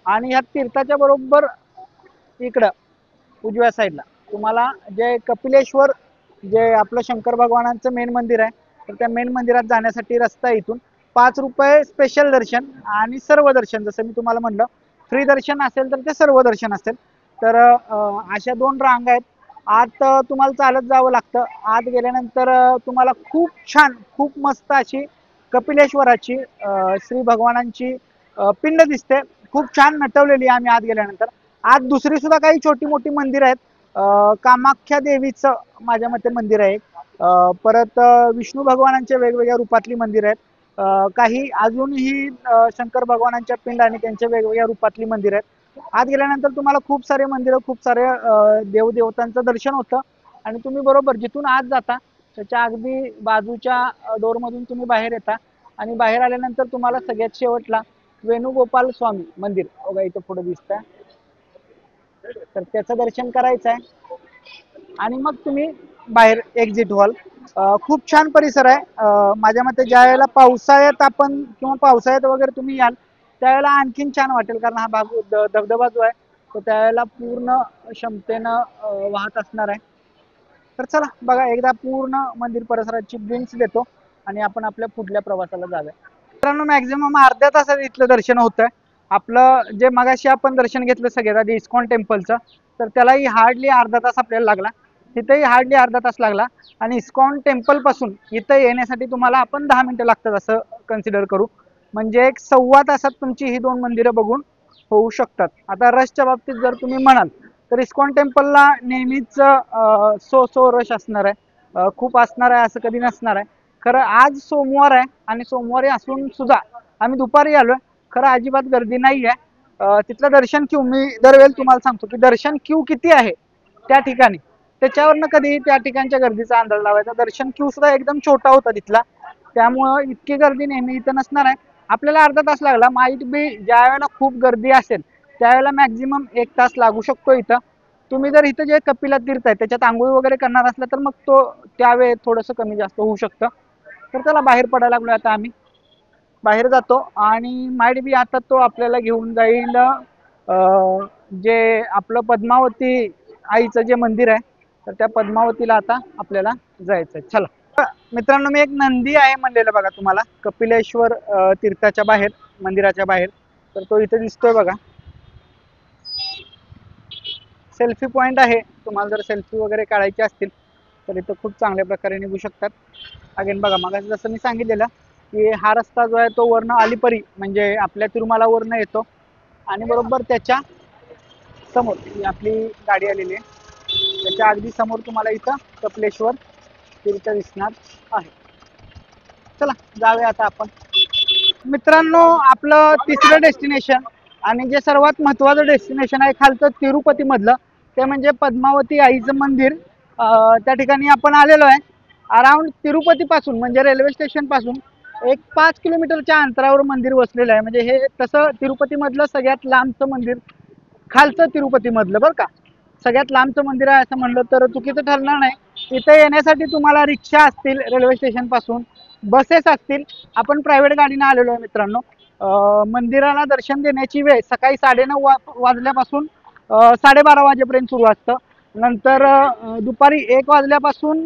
आणि ह्या तीर्थाच्या बरोबर इकडं उजव्या साईडला तुम्हाला जे कपिलेश्वर, जे आपलं शंकर भगवानांचं मेन मंदिर आहे, तर त्या मेन मंदिरात जाण्यासाठी रस्ता आहे इथून. 5 रुपये स्पेशल दर्शन आणि सर्व दर्शन, जसं मी तुम्हाला म्हणलं फ्री दर्शन असेल तर ते सर्व दर्शन असेल. तर अशा 2 रांगा आहेत. आत तुम्हाला चालत जावं लागतं. आत गेल्यानंतर तुम्हाला खूप छान, खूप मस्त अशी कपिलेश्वराची श्री भगवानांची पिंड दिसते, खूप छान नटवलेली. आम्ही आत गेल्यानंतर आत दुसरी सुद्धा काही छोटी मोठी मंदिर आहेत. कामाख्या देवीचं माझ्या मते मंदिर आहे. परत विष्णू भगवानांच्या वेगवेगळ्या रूपातली मंदिर आहेत. काही अजूनही शंकर भगवानांच्या पिंड आणि त्यांच्या वेगवेगळ्या रूपातली मंदिर आहेत. आत गेल्यानंतर तुम्हाला खूप सारे मंदिरं, खूप सारे देवदेवतांचं दर्शन होतं आणि तुम्ही बरोबर जिथून आत जाता त्याच्या अगदी बाजूच्या डोरमधून तुम्ही बाहेर येता आणि बाहेर आल्यानंतर तुम्हाला सगळ्यात शेवटला वेणुगोपाल स्वामी मंदिर बघा इथं पुढे दिसतंय, तर त्याचं दर्शन करायचं आहे आणि मग तुम्ही बाहेर एक्झिट व्हाल. खूप छान परिसर आहे. माझ्या मते ज्या वेळेला पावसाळ्यात आपण किंवा पावसाळ्यात वगैरे तुम्ही याल त्यावेळेला आणखीन छान वाटेल, कारण हा भाग धबधबा जो आहे तो त्यावेळेला पूर्ण क्षमतेनं वाहत असणार आहे. तर चला बघा एकदा पूर्ण मंदिर परिसराची ग्लिम्स देतो आणि आपण आपल्या पुढल्या प्रवासाला जाऊया. मित्रांनो मॅक्झिमम अर्ध्या तासात इथलं दर्शन होतंय. आपलं जे मगाशी आपण दर्शन घेतलं सगळ्यात आधी इस्कॉन टेम्पलचं, तर त्यालाही हार्डली अर्धा तास आपल्याला लागला, तिथेही हार्डली अर्धा तास लागला आणि इस्कॉन टेम्पल पासून इथं येण्यासाठी तुम्हाला आपण 10 मिनिटं लागतात असं कन्सिडर करू. म्हणजे एक 1.25 तासात तुमची ही 2 मंदिरं बघून होऊ शकतात. आता रशच्या बाबतीत जर तुम्ही म्हणाल तर इस्कॉन टेम्पलला नेहमीच सो रश असणार आहे, खूप असणार आहे, असं कधी नसणार आहे. खरं आज सोमवार आहे आणि सोमवारी असून सुद्धा आम्ही दुपारी आलोय, खरं अजिबात गर्दी नाही आहे. तिथलं दर्शन क्यू मी दरवेळेला तुम्हाला सांगतो की दर्शन क्यू किती आहे त्या ठिकाणी, त्याच्यावरनं कधीही त्या ठिकाणच्या गर्दीचा अंदाज लावायचा. दर्शन क्यू सुद्धा एकदम छोटा होता तिथला, त्यामुळं इतकी गर्दी नेहमी इथं नसणार आहे. आपल्याला अर्धा तास लागला, माईट बी ज्या वेळेला खूप गर्दी असेल त्यावेळेला मॅक्झिमम 1 तास लागू शकतो इथं. तुम्ही जर इथं जे कपिला तीर्थ आहे त्याच्यात आंघोळ वगैरे करणार असला तर मग तो त्यावेळेत थोडंसं कमी जास्त होऊ शकतं. तर त्याला बाहेर पडायला लागलो आता आम्ही, बाहेर जातो आणि माईट बी आता तो आपल्याला घेऊन जाईल जे आपलं पद्मावती आईचं जे मंदिर आहे तर त्या पद्मावतीला आता आपल्याला जायचं आहे. चला मित्रांनो, मी एक नंदी आहे म्हणलेलं बघा तुम्हाला कपिलेश्वर तीर्थाच्या बाहेर, मंदिराच्या बाहेर, तर तो इथे दिसतोय बघा. सेल्फी पॉइंट आहे, तुम्हाला जर सेल्फी वगैरे काढायचे असतील तर इथं खूप चांगल्या प्रकारे निघू शकतात. अगेन बघा मग जसं मी सांगितलेलं की हा रस्ता जो आहे तो वर्ण अलीपरी म्हणजे आपल्या तिरुमलावरनं येतो आणि बरोबर त्याच्या समोर ही आपली गाडी आलेली आहे, त्याच्या अगदी समोर तुम्हाला इथं कपिलेश्वर तीर्थ दिसणार आहे. चला जाऊया आता आपण. मित्रांनो आपलं तिसरं डेस्टिनेशन आणि जे सर्वात महत्त्वाचं डेस्टिनेशन आहे खालचं तिरुपती मधलं, ते म्हणजे पद्मावती आईचं मंदिर. त्या ठिकाणी आपण आलेलो आहे. अराउंड तिरुपती पासून म्हणजे रेल्वे स्टेशन पासून एक 5 किलोमीटरच्या अंतरावर मंदिर वसलेलं आहे. म्हणजे हे तसं तिरुपती मधलं सगळ्यात लांबचं मंदिर खालचं तिरुपती मधलं बरं का, सगळ्यात लांबचं मंदिर आहे असं म्हणलं तर चुकीचं ठरणार नाही. इथे येण्यासाठी तुम्हाला रिक्षा असतील रेल्वे स्टेशन पासून, बसेस असतील. आपण प्रायव्हेट गाडीने आलेलो आहे मित्रांनो. मंदिराला दर्शन देण्याची वेळ सकाळी 9:30 वाजल्यापासून 12:30 वाजेपर्यंत सुरू असतं. नंतर दुपारी 1 वाजल्यापासून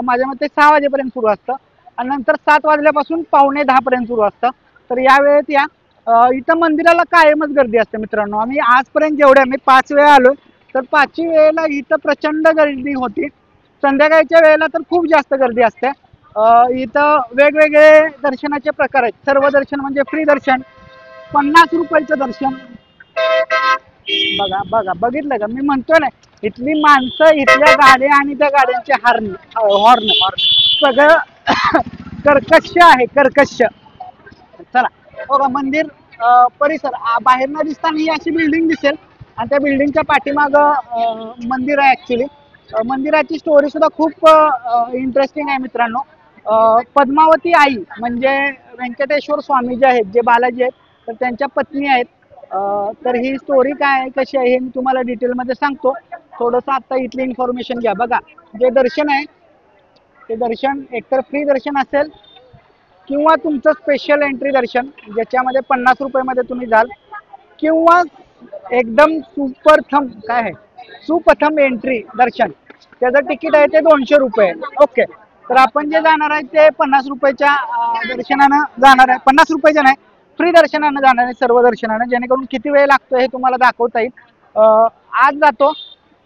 माझ्या मते 6 वाजेपर्यंत सुरू असतं आणि नंतर 7 वाजल्यापासून 9:45 पर्यंत सुरू असतं. तर या वेळेत या. इथं मंदिराला कायमच गर्दी असते मित्रांनो. आम्ही आजपर्यंत जेवढ्या मी 5 वेळा आलो तर 5ही वेळेला इथं प्रचंड गर्दी होती. संध्याकाळच्या वेळेला तर खूप जास्त गर्दी असते. इथं वेगवेगळे दर्शनाचे प्रकार आहेत. सर्व दर्शन म्हणजे फ्री दर्शन, 50 रुपयाचं दर्शन. बघा बघा बघितलं का, मी म्हणतोय ना इथली माणसं, इथल्या गाड्या आणि त्या गाड्यांचे हॉर्न सगळं कर्कश आहे, कर्कश. चला बघा मंदिर परिसर बाहेर न दिसताना ही अशी बिल्डिंग दिसेल आणि त्या बिल्डिंगच्या पाठीमाग मंदिर आहे. ऍक्च्युली मंदिराची स्टोरी सुद्धा खूप इंटरेस्टिंग आहे मित्रांनो. पद्मावती आई म्हणजे व्यंकटेश्वर स्वामी जे आहेत, जे बालाजी आहेत, तर त्यांच्या पत्नी आहेत. तर ही स्टोरी काय आहे, कशी आहे हे मी तुम्हाला डिटेलमध्ये सांगतो. थोडंसं आता इथली इन्फॉर्मेशन घ्या. बघा जे दर्शन आहे ते दर्शन एकतर फ्री दर्शन असेल किंवा तुमचं स्पेशल एंट्री दर्शन ज्याच्यामध्ये 50 रुपयामध्ये तुम्ही जाल, किंवा एकदम सुप्रथम एंट्री दर्शन, त्याचं तिकीट आहे ते 200 रुपये. ओके, तर आपण जे जाणार आहे ते 50 रुपयाच्या दर्शनानं जाणार आहे. 50 रुपयाच्या नाही, फ्री दर्शनानं जाणार आहे, सर्व दर्शनानं. जेणेकरून किती वेळ लागतो हे तुम्हाला दाखवता येईल. आज जातो,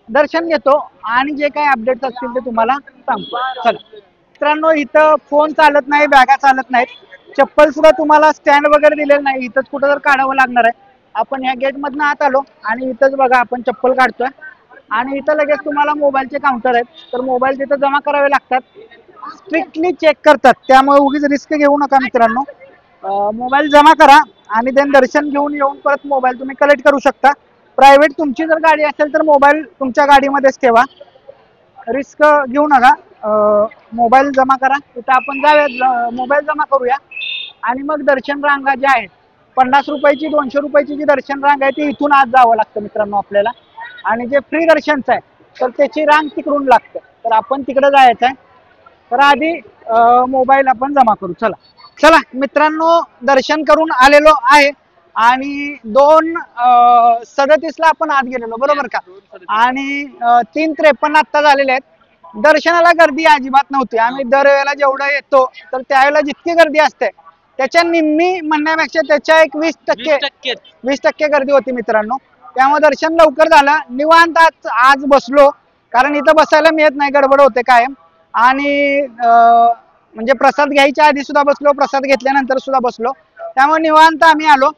दर्शन घेतो आणि जे काही अपडेट्स असतील ते तुम्हाला सांगतो. चला मित्रांनो, इथं फोन चालत नाही, बॅगा चालत नाहीत, चप्पल सुद्धा तुम्हाला स्टँड वगैरे दिलेलं नाही, इथंच कुठं तर काढावं लागणार आहे. आपण ह्या गेटमधनं आत आलो आणि इथंच बघा आपण चप्पल काढतोय आणि इथं लगेच तुम्हाला मोबाईलचे काउंटर आहेत. तर मोबाईल तिथं जमा करावे लागतात, स्ट्रिक्टली चेक करतात, त्यामुळे उगीच रिस्क घेऊ नका मित्रांनो. मोबाईल जमा करा आणि देन दर्शन घेऊन येऊन परत मोबाईल तुम्ही कलेक्ट करू शकता. प्रायव्हेट तुमची जर गाडी असेल तर मोबाईल तुमच्या गाडीमध्येच ठेवा. रिस्क घेऊ नका, मोबाईल जमा करा, इथं आपण जाऊया, मोबाईल जमा करूया आणि मग दर्शन रांगा ज्या आहेत 50 रुपयाची 200 रुपयाची जी दर्शन रांग आहे ती इथून आत जावं लागतं मित्रांनो आपल्याला. आणि जे फ्री दर्शनचं आहे तर त्याची रांग तिकडून लागते, तर आपण तिकडे जायचं आहे. तर आधी मोबाईल आपण जमा करू. चला चला मित्रांनो, दर्शन करून आलेलो आहे आणि 2:37 ला आपण आत गेलेलो बरोबर का, आणि 3:53 आत्ता झालेले आहेत. दर्शनाला गर्दी अजिबात नव्हती. आम्ही दरवेळेला जेवढं येतो तर त्यावेळेला जितकी गर्दी असते त्याच्या निम्मी म्हणण्यापेक्षा त्याच्या एक 20% गर्दी होती मित्रांनो. त्यामुळे दर्शन लवकर झालं, निवांत आज बसलो, कारण इथं बसायला मिळत नाही, गडबड होते कायम. आणि म्हणजे प्रसाद घ्यायच्या आधी सुद्धा बसलो, प्रसाद घेतल्यानंतर सुद्धा बसलो, त्यामुळे निवांत आम्ही आलो.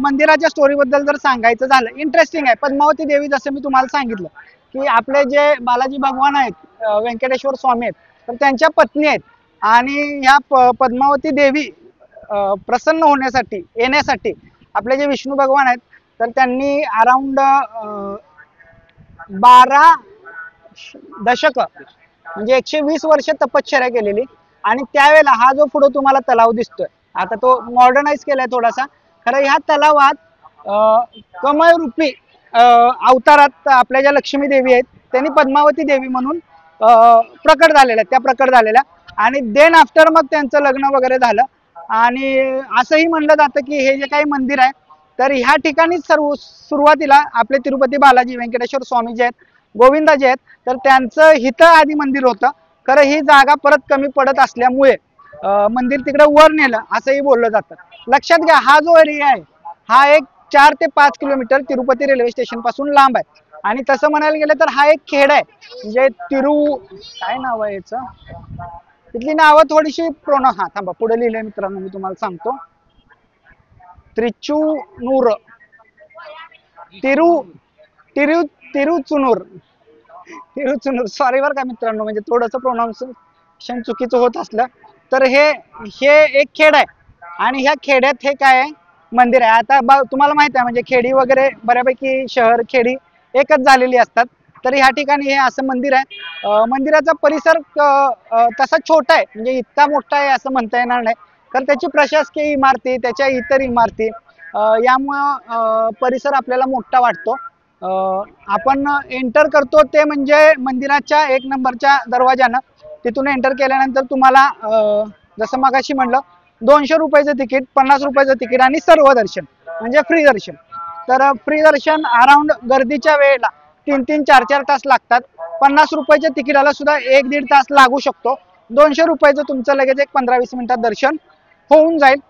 मंदिराच्या स्टोरी बद्दल जर सांगायचं झालं, इंटरेस्टिंग आहे. पद्मावती देवी, जसं मी तुम्हाला सांगितलं की आपले जे बालाजी भगवान आहेत, व्यंकटेश्वर स्वामी आहेत, तर त्यांच्या पत्नी आहेत. आणि ह्या पद्मावती देवी प्रसन्न होण्यासाठी येण्यासाठी आपले जे विष्णू भगवान आहेत तर त्यांनी अराउंड 12 दशक म्हणजे 120 वर्ष तपश्चर्या केलेली. आणि त्यावेळेला हा जो पुढे तुम्हाला तलाव दिसतोय, आता तो मॉडर्नाइज केलाय थोडासा, खरं ह्या तलावात कमळ रूपी अवतारात आपल्या ज्या लक्ष्मी देवी आहेत त्यांनी पद्मावती देवी म्हणून प्रकट झालेल्या, त्या प्रकट झालेल्या. आणि देन आफ्टर मग त्यांचं लग्न वगैरे झालं. आणि असंही म्हणलं जातं की हे जे काही मंदिर आहे तर ह्या ठिकाणी सुरुवातीला आपले तिरुपती बालाजी व्यंकटेश्वर स्वामी जे आहेत, गोविंदा जे आहेत, तर त्यांचं हिथं आधी मंदिर होतं. खरं ही जागा परत कमी पडत असल्यामुळे मंदिर तिकडे वर नेलं असंही बोललं जातं. लक्षात घ्या, हा जो एरिया आहे हा एक 4 ते 5 किलोमीटर तिरुपती रेल्वे स्टेशन पासून लांब आहे. आणि तसं म्हणायला गेलं तर हा एक खेड आहे, म्हणजे काय नाव आहे याचं, तिथली नावं थोडीशी हा थांबा, पुढे लिहिलंय मित्रांनो, मी तुम्हाला सांगतो. त्रिचुनूर, तिरुचुनूर, सॉरी बरं का मित्रांनो, म्हणजे थोडंसं प्रोनाऊन्सिएशन चुकीचं होत असलं तर हे एक खेड आहे. आणि ह्या खेड्यात हे काय आहे, मंदिर आहे. आता तुम्हाला माहित आहे म्हणजे खेडी वगैरे बऱ्यापैकी शहर खेडी एकच झालेली असतात, तर ह्या ठिकाणी हे असं मंदिर आहे. मंदिराचा परिसर तसा छोटा आहे, म्हणजे इतका मोठा आहे असं म्हणता येणार नाही, कारण त्याची प्रशासकीय इमारती, त्याच्या इतर इमारती, यामुळं परिसर आपल्याला मोठा वाटतो. आपण एंटर करतो ते म्हणजे मंदिराच्या 1 नंबरच्या दरवाजानं. तिथून एंटर केल्यानंतर तुम्हाला जसं मगाशी म्हणलं 200 रुपयाचं तिकीट, 50 रुपयाचं तिकीट आणि सर्व दर्शन म्हणजे फ्री दर्शन. तर फ्री दर्शन अराउंड गर्दीच्या वेळेला 3-3, 4-4 तास लागतात. 50 रुपयाच्या तिकिटाला सुद्धा 1-1.5 तास लागू शकतो. 200 रुपयाचं तुमचं लगेच एक 15-20 मिनिटात दर्शन होऊन जाईल.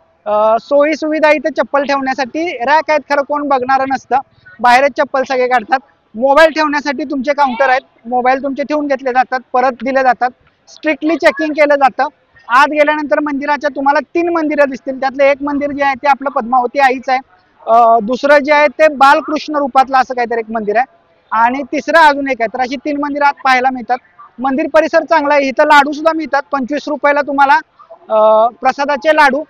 सोयी सुविधा इथे चप्पल ठेवण्यासाठी रॅक आहेत, खरं कोण बघणार नसतं, बाहेरच चप्पल सगळे काढतात. मोबाईल ठेवण्यासाठी तुमचे काउंटर आहेत, मोबाईल तुमचे ठेवून घेतले जातात, परत दिले जातात. स्ट्रिक्टली चेकिंग केलं जातं. आत गेल्यानंतर मंदिराच्या तुम्हाला 3 मंदिरं दिसतील, त्यातलं एक मंदिर जे आहे ते आपलं पद्मावती आईचं आहे, दुसरं जे आहे ते बालकृष्ण रूपातलं असं काहीतरी एक मंदिर आहे, आणि तिसरं अजून एक आहे. तर अशी 3 मंदिरं आत पाहायला मिळतात. मंदिर परिसर चांगला आहे. इथं लाडू सुद्धा मिळतात, 25 रुपयाला तुम्हाला प्रसादाचे लाडू,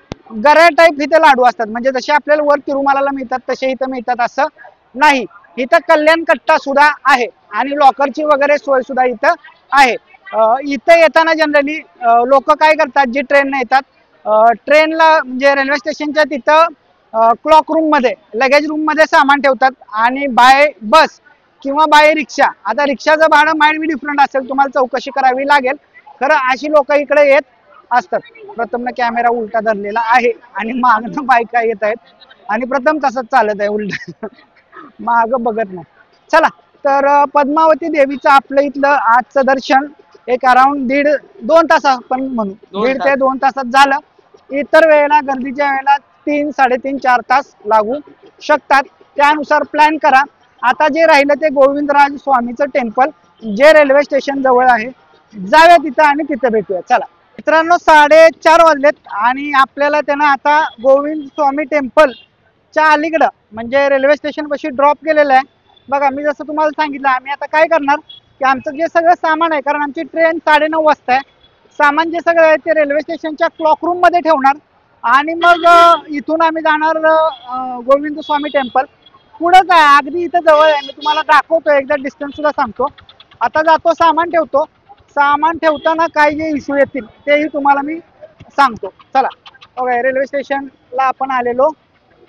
गऱ्या टाईप इथे लाडू असतात, म्हणजे जसे आपल्याला वर तिरुमालाला मिळतात तसे इथं मिळतात असं नाही. इथं कल्याण कट्टा सुद्धा आहे आणि लॉकरची वगैरे सोय सुद्धा इथं आहे. इथं येताना जनरली लोक काय करतात, जी ट्रेनने येतात, ट्रेनला म्हणजे रेल्वे स्टेशनच्या तिथं क्लॉक रूम मध्ये, लगेज रूम मध्ये सामान ठेवतात आणि बाय बस किंवा बाय रिक्षा, आता रिक्षाचं भाडं माइंड बी डिफरंट असेल, तुम्हाला चौकशी करावी लागेल. खरं अशी लोक इकडे येत असतात. प्रथमनं कॅमेरा उलटा धरलेला आहे आणि मागनं बायका येत आहेत आणि प्रथम तसंच चालत आहे उलट माग बघत नाही. चला, तर पद्मावती देवीचं आपलं इथलं आजचं दर्शन एक अराउंड 1.5-2 तास आपण म्हणू, 1.5 ते 2 तासात झालं. इतर वेळेला गर्दीच्या वेळेला 3, 3.5, 4 तास लागू शकतात, त्यानुसार प्लॅन करा. आता जे राहिलं ते गोविंदराज स्वामीचं टेम्पल जे रेल्वे स्टेशन जवळ आहे, जाऊया तिथं आणि तिथं भेटूया. चला मित्रांनो, 4:30 वाजलेत आणि आपल्याला त्यानं आता गोविंद स्वामी टेम्पल च्या अलीकडं म्हणजे रेल्वे स्टेशन पाशी ड्रॉप केलेलं आहे. बघा, मी जसं तुम्हाला सांगितलं, आम्ही आता काय करणार की आमचं जे सगळं सामान आहे, कारण आमची ट्रेन 9:30 वाजता आहे, सामान जे सगळं आहे ते रेल्वे स्टेशनच्या क्लॉक रूम मध्ये ठेवणार आणि मग इथून आम्ही जाणार गोविंद स्वामी टेम्पल. पुढंच आहे, अगदी इथं जवळ आहे, मी तुम्हाला दाखवतो, एकदा डिस्टन्स सुद्धा सांगतो. आता जातो सामान ठेवतो. सामान ठेवताना काय जे इश्यू येतील तेही तुम्हाला मी सांगतो. चला ओके, रेल्वे स्टेशनला आपण आलेलो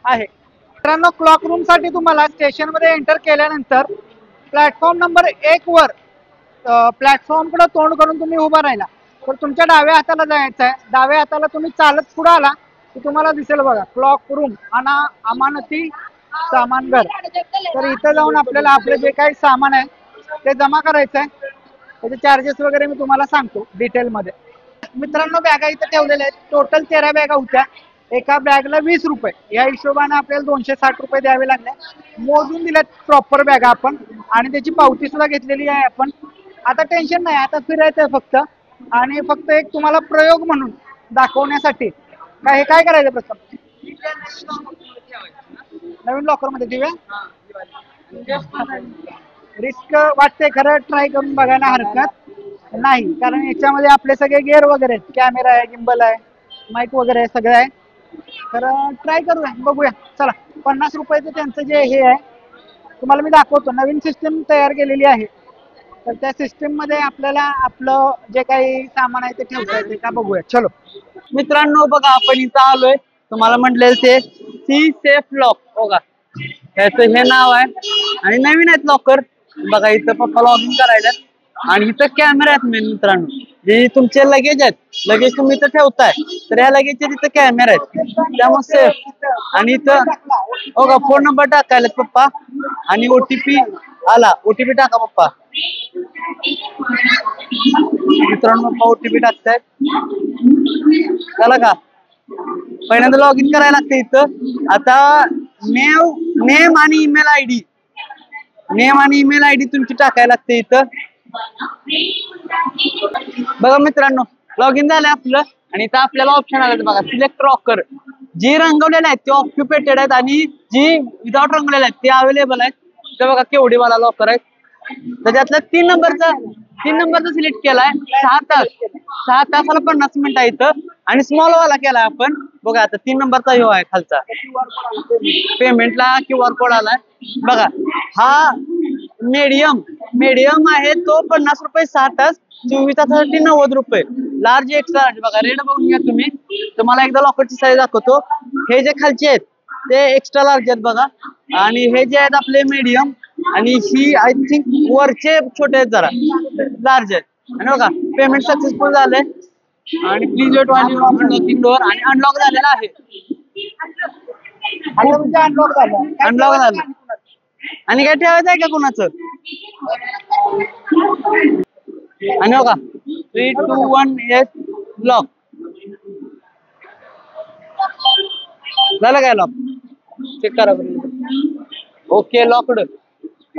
आहे. मित्रांनो, क्लॉक रूम साठी तुम्हाला स्टेशन मध्ये एंटर केल्यानंतर प्लॅटफॉर्म नंबर 1 वर प्लॅटफॉर्म कडे तोंड करून तुम्ही उभा राहिला तर तुमच्या डाव्या हाताला जायचं आहे. डाव्या हाताला तुम्ही चालत पुढे आला की तुम्हाला दिसेल बघा क्लॉक रूम अमानती सामानघर. तर इथं जाऊन आपल्याला आपलं जे काही सामान आहे ते जमा करायचं आहे. त्याचे चार्जेस वगैरे मी तुम्हाला सांगतो डिटेल मध्ये. मित्रांनो, बॅगा इथं ठेवलेल्या आहेत. टोटल 13 बॅगा होत्या. एका बॅगला 20 रुपये. या हिशोबाने आपल्याला 260 रुपये द्यावे लागले. मोजून दिल्यात प्रॉपर बॅगा आपण आणि त्याची पावती सुद्धा घेतलेली आहे आपण. आता टेन्शन नाही, आता फिरायचंय फक्त. आणि फक्त एक तुम्हाला प्रयोग म्हणून दाखवण्यासाठी काय करायचं प्रथम नवीन लॉकर मध्ये ठेवूया. रिस्क वाटते खरं, ट्राय करून बघायला हरकत नाही. कारण याच्यामध्ये आपले सगळे गेअर वगैरे आहेत, कॅमेरा आहे, गिम्बल आहे, माईक वगैरे आहे, सगळं आहे. तर ट्राय करूया, बघूया. चला, 50 रुपयाचं त्यांचं जे हे आहे तुम्हाला मी दाखवतो. नवीन सिस्टीम तयार केलेली आहे. तर त्या सिस्टीम मध्ये आपल्याला आपलं जे काही सामान आहे ते ठेवता येते का बघूया. चलो मित्रांनो, बघा आपण इथं आलोय. तुम्हाला म्हटलेलं ते सी सेफ लॉक बघा, त्याचं हे नाव आहे आणि नवीन आहेत लॉकर. बघा इथं पप्पा लॉग इन करायला आणि इथं कॅमेरा आहेत. मेन मित्रांनो, जे तुमचे लगेज आहेत, लगेज तुम्ही इथं ठेवताय तर या लगेजचे तिथं कॅमेरा आहेत, त्यामुळे सेफ. आणि इथं बघा फोन नंबर टाकायला पप्पा आणि ओटीपी आला, ओटीपी टाका पप्पा. मित्रांनो, पप्पा ओटीपी टाकतायत. झालं का? पहिल्यांदा लॉग इन करायला लागते इथं. आता नेम आणि ईमेल आयडी तुमची टाकायला लागते इथं. बघा मित्रांनो, लॉग इन झालंय आपलं आणि इथं आपल्याला ऑप्शन आले बघा, सिलेक्ट लॉकर. जी रंगवलेले आहेत ते ऑक्युपेटेड आहेत आणि जी विदाउट रंगवलेले आहेत ते अवेलेबल आहेत. ते बघा केवढी वाला लॉकर आहे. तर त्यातलं 3 नंबरचा सिलेक्ट केलाय. 6 तासाला 50 मिनिटं आहे इथं. आणि स्मॉल वाला केलाय आपण. बघा आता 3 नंबरचा ह्यो आहे खालचा. पेमेंटला QR कोड आलाय बघा. हा मीडियम आहे तो 50 रुपये 6 तास, 24 तासासाठी 90 रुपये. लार्ज एक्स्ट्रा लार्ज बघा, रेट बघून घ्या तुम्ही. तुम्हाला एकदा लॉकरची साईज दाखवतो. हे जे खालचे आहेत ते एक्स्ट्रा लार्ज आहेत बघा, आणि हे जे आहेत आपले मीडियम, आणि ही आय थिंक वरचे छोटे आहेत जरा लार्ज आहेत. आणि बघा पेमेंट सक्सेसफुल झालंय आणि please wait while unlocking door. आणि अनलॉक झालेला आहे. अनलॉक झालं. आणि काय ठेवायचं आहे का कुणाचं? आणि बघा 3, 2, 1 येस लॉक झालं. काय लॉक चेक करा. Okay, locked.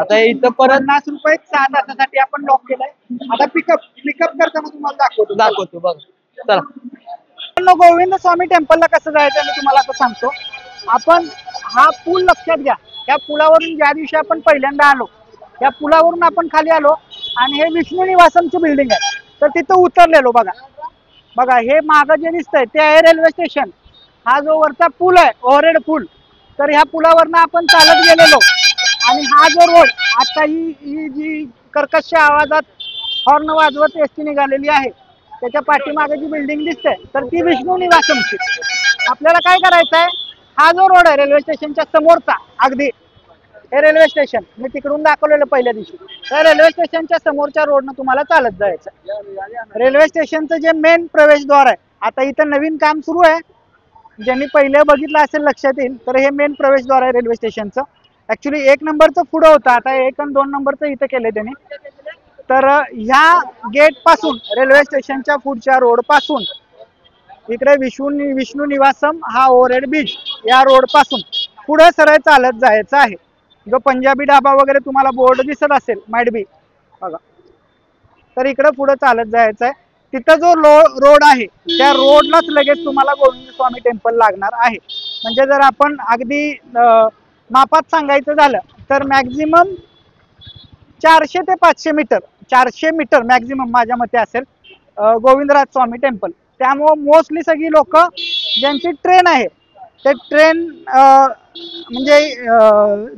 आता इथं परत 50 रुपये 6 तासासाठी आपण लॉक केलाय. आता पिकअप करताना तुम्हाला दाखवतो बघा. चला, गोविंद स्वामी टेम्पलला कसं जायचं मी तुम्हाला आता सांगतो. आपण हा पूल लक्षात घ्या. या पुलावरून ज्या दिवशी आपण पहिल्यांदा आलो, या पुलावरून आपण खाली आलो आणि हे विष्णू निवासमची बिल्डिंग आहे. तर तिथं उतरलेलो बघा हे मागं जे दिसतंय ते आहे रेल्वे स्टेशन. हा जो वरचा पूल आहे, ओव्हरहेड पूल, तर ह्या पुलावरनं आपण चालत गेलेलो. आणि हा जो रोड आता ही जी कर्कश आवाजात हॉर्न वाजवत एसटी निघालेली आहे, त्याच्या पाठीमागे जी बिल्डिंग दिसते तर ती विष्णू निवासमची. आपल्याला काय करायचं आहे, हा जो रोड आहे रेल्वे स्टेशनच्या समोरचा, अगदी हे रेल्वे स्टेशन मी तिकडून दाखवलेलं पहिल्या दिवशी, तर रेल्वे स्टेशनच्या समोरच्या रोडनं तुम्हाला चालत जायचं. रेल्वे स्टेशनचं जे मेन प्रवेशद्वार आहे, आता इथं नवीन काम सुरू आहे. ज्यांनी पहिले बघितलं असेल लक्षात येईल. तर हे मेन प्रवेशद्वार आहे रेल्वे स्टेशनचं. ऍक्च्युली 1 नंबरचं पुढं होतं, आता 1 आणि 2 नंबरचं इथं केलंय त्यांनी. तर ह्या गेट पासून रेल्वे स्टेशनच्या पुढच्या रोड पासून इकडे विष्णू निवासम हा ओव्हरहेड ब्रिज या रोड पासून पुढे सरळ चालत जायचं आहे. जो पंजाबी ढाबा वगैरे तुम्हाला बोर्ड दिसत असेल माइट बी बघा, तर इकडे पुढे चालत जायचं आहे. तिथं जो रोड आहे त्या रोडलाच लगेच तुम्हाला गोविंद स्वामी टेम्पल लागणार आहे. म्हणजे जर आपण अगदी मापात सांगायचं झालं तर मॅक्झिमम 400 ते 500 मीटर, 400 मीटर मॅक्झिमम माझ्या मते असेल गोविंदराज स्वामी टेम्पल. त्यामुळं मोस्टली सगळी लोक ज्यांची ट्रेन आहे ते ट्रेन म्हणजे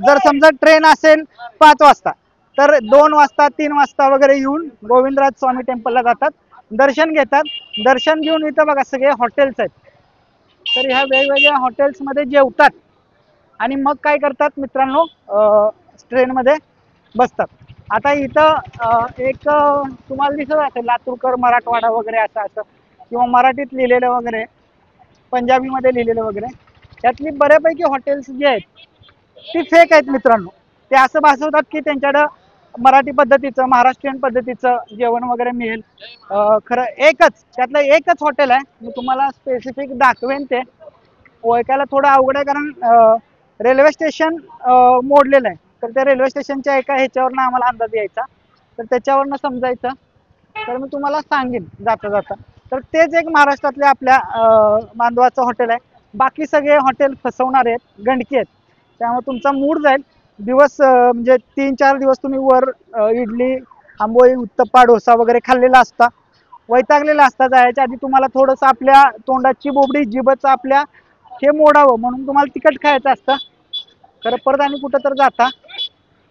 जर समजा ट्रेन असेल 5 वाजता तर 2 वाजता 3 वाजता वगैरे येऊन गोविंदराज स्वामी टेम्पलला जातात, दर्शन घेतात. दर्शन घेऊन इथं बघा सगळे हॉटेल्स आहेत, तर ह्या वेगवेगळ्या हॉटेल्समध्ये जेवतात आणि मग काय करतात मित्रांनो, ट्रेनमध्ये बसतात. आता इथं तुम्हाला दिसत असेल लातूरकर मराठवाडा वगैरे असं असं, किंवा मराठीत लिहिलेलं वगैरे, पंजाबीमध्ये लिहिलेलं वगैरे. यातली बऱ्यापैकी हॉटेल्स जी आहेत ती फेक आहेत मित्रांनो. ते असं भासवतात की त्यांच्याकडं मराठी पद्धतीचं महाराष्ट्रीयन पद्धतीचं जेवण वगैरे मिळेल. खरं त्यातलं एकच हॉटेल आहे, मी तुम्हाला स्पेसिफिक दाखवेन. ते ओळखायला थोडं अवघड आहे कारण रेल्वे स्टेशन मोडलेलं आहे. तर त्या रेल्वे स्टेशनच्या एका ह्याच्यावरनं आम्हाला अंदाज यायचा, तर त्याच्यावरनं समजायचं. तर मी तुम्हाला सांगेन जाता जाता. तर तेच एक महाराष्ट्रातल्या आपल्या बांधवाचं हॉटेल आहे. बाकी सगळे हॉटेल फसवणार आहेत, गंडकी आहेत. त्यामुळे तुमचा मूड जाईल. दिवस म्हणजे 3-4 दिवस तुम्ही वर इडली, आंबोळी, उत्तप्पा, डोसा वगैरे खाल्लेला असता, वैतागलेला असता. जायच्या आधी तुम्हाला थोडंसं आपल्या तोंडाची बोबडी, जिभचं आपल्या हे मोडावं म्हणून तुम्हाला तिखट खायचं असतं. खरं परत आणि कुठं तर जाता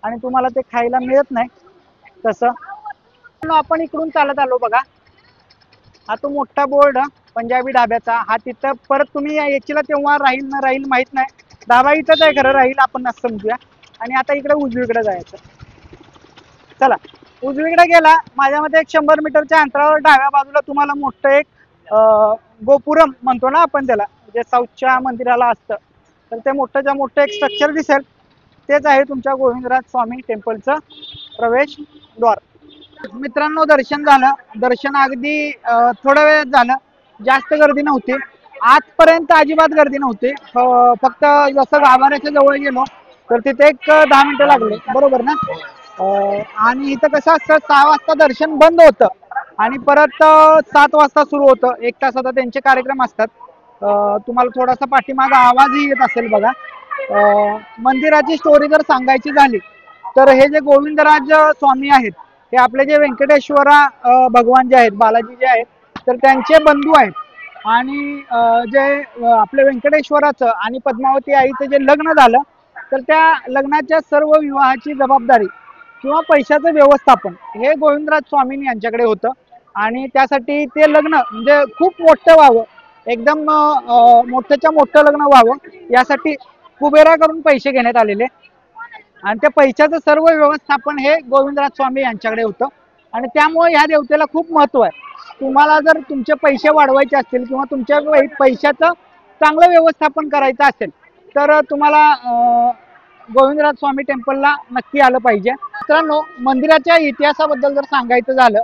आणि तुम्हाला ते खायला मिळत नाही. तसं आपण इकडून चालत आलो बघा, हा तो मोठा बोर्ड पंजाबी ढाब्याचा. हा तिथं परत तुम्ही यायचीला तेव्हा राहील ना राहील माहित नाही. ढाबा इथंच आहे, खरं राहील आपण असं समजूया. आणि आता इकडे उजवीकडे जायचं. चला उजवीकडे गेला, माझ्या मते 100 मीटरच्या अंतरावर डाव्या बाजूला तुम्हाला मोठं एक गोपुरम म्हणतो ना आपण त्याला, जे साऊथच्या मंदिराला असतं, तर ते मोठंच्या मोठं एक स्ट्रक्चर दिसेल. तेच आहे तुमच्या गोविंदराज स्वामी टेम्पलचं प्रवेशद्वार. मित्रांनो दर्शन झालं. दर्शन अगदी थोडा वेळ झालं, जास्त गर्दी नव्हती. आजपर्यंत अजिबात गर्दी नव्हती. फक्त जसं गाभाऱ्याच्या जवळ गेलो तर तिथे एक 10 मिनिटं लागले, बरोबर ना. आणि इथं कसं असतं 6 वाजता दर्शन बंद होतं आणि परत 7 वाजता सुरू होतं. 1 तासाचा त्यांचे कार्यक्रम असतात. तुम्हाला थोडासा पाठीमागा आवाजही येत असेल बघा. मंदिराची स्टोरी जर सांगायची झाली तर हे जे गोविंदराज स्वामी आहेत हे आपले जे व्यंकटेश्वरा भगवान जे आहेत, बालाजी जे आहेत, तर त्यांचे बंधू आहेत. आणि जे आपल्या व्यंकटेश्वराचं आणि पद्मावती आईचं जे लग्न झालं, तर त्या लग्नाच्या सर्व विवाहाची जबाबदारी किंवा पैशाचं व्यवस्थापन हे गोविंदराज स्वामींनी यांच्याकडे होतं. आणि त्यासाठी ते लग्न म्हणजे खूप मोठं व्हावं, एकदम मोठ्याच्या मोठं लग्न व्हावं, यासाठी कुबेराकडून पैसे घेण्यात आलेले. आणि त्या पैशाचं सर्व व्यवस्थापन हे गोविंदराज स्वामी यांच्याकडे होतं. आणि त्यामुळे ह्या देवतेला खूप महत्त्व आहे. तुम्हाला जर तुमचे पैसे वाढवायचे असतील किंवा तुमच्या पैशाचं चांगलं व्यवस्थापन करायचं असेल तर तुम्हाला गोविंदराज स्वामी टेम्पलला नक्की आलं पाहिजे. मित्रांनो मंदिराच्या इतिहासाबद्दल जर सांगायचं झालं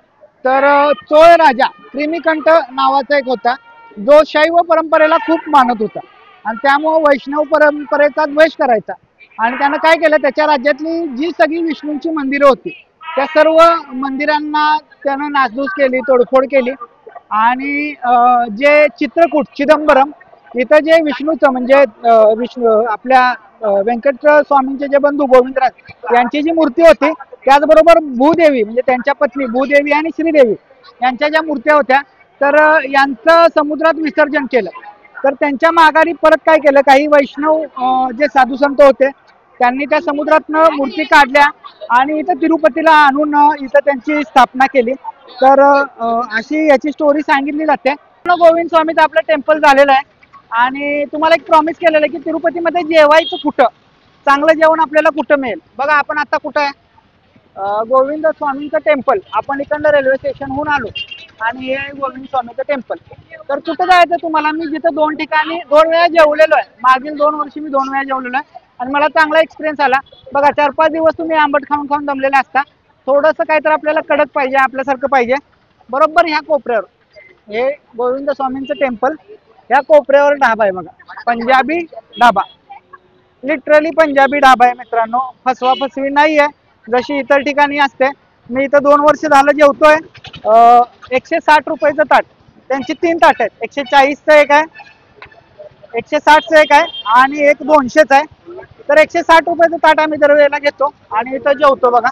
तर चोळ राजा क्रिमिकंठ नावाचा एक होता, जो शैव परंपरेला खूप मानत होता आणि त्यामुळे वैष्णव परंपरेचा द्वेष करायचा. आणि त्यानं काय केलं, त्याच्या राज्यातली जी सगळी विष्णूंची मंदिरं होती त्या सर्व मंदिरांना त्यानं नासधूस केली, तोडफोड केली. आणि जे चित्रकूट चिदंबरम इथं जे विष्णूचं म्हणजे विष्णू आपल्या व्यंकट स्वामींचे जे बंधू गोविंदराज यांची जी मूर्ती होती, त्याचबरोबर भूदेवी म्हणजे त्यांच्या पत्नी भूदेवी आणि श्रीदेवी यांच्या ज्या मूर्त्या होत्या, तर यांचं समुद्रात विसर्जन केलं. तर त्यांच्या माघारी परत काय केलं, काही वैष्णव जे साधू संत होते त्यांनी त्या समुद्रातनं मूर्ती काढल्या आणि इथं तिरुपतीला आणून इथं त्यांची स्थापना केली. तर अशी याची स्टोरी सांगितली जाते. गोविंद स्वामीचं आपलं टेम्पल झालेलं आहे आणि तुम्हाला एक प्रॉमिस केलेलं आहे की तिरुपतीमध्ये जेवायचं कुठं, चांगलं जेवण आपल्याला कुठं मिळेल. बघा आपण आता कुठं आहे, गोविंद स्वामींचं टेम्पल. आपण इकडनं रेल्वे स्टेशनहून आलो आणि हे गोविंद स्वामीचं टेम्पल. तर कुठं जायचं तुम्हाला, मी जिथं 2 ठिकाणी 2 वेळा जेवलेलो आहे. मागील 2 वर्षी मी 2 वेळा जेवलेलो आहे आणि मला चांगला एक्सपिरियन्स आला. बघा 4-5 दिवस तुम्ही आंबट खाऊन खाऊन दमलेले असता, थोडंसं काहीतरी आपल्याला कडक पाहिजे, आपल्यासारखं पाहिजे. बरोबर ह्या कोपऱ्यावर हे गोविंद स्वामींचं टेम्पल, ह्या कोपऱ्यावर ढाबा आहे बघा, पंजाबी ढाबा. लिटरली पंजाबी ढाबा आहे मित्रांनो, फसवा फसवी नाही आहे जशी इतर ठिकाणी असते. मी इथं 2 वर्ष झालं जेवतोय. 160 रुपयाचं ताट, त्यांची 3 ताट आहेत. 140चं एक आहे, 160चं एक आहे आणि एक 200चं आहे. तर 160 रुपयाचं ताट आम्ही दरवेळेला घेतो आणि इथं जेवतो बघा.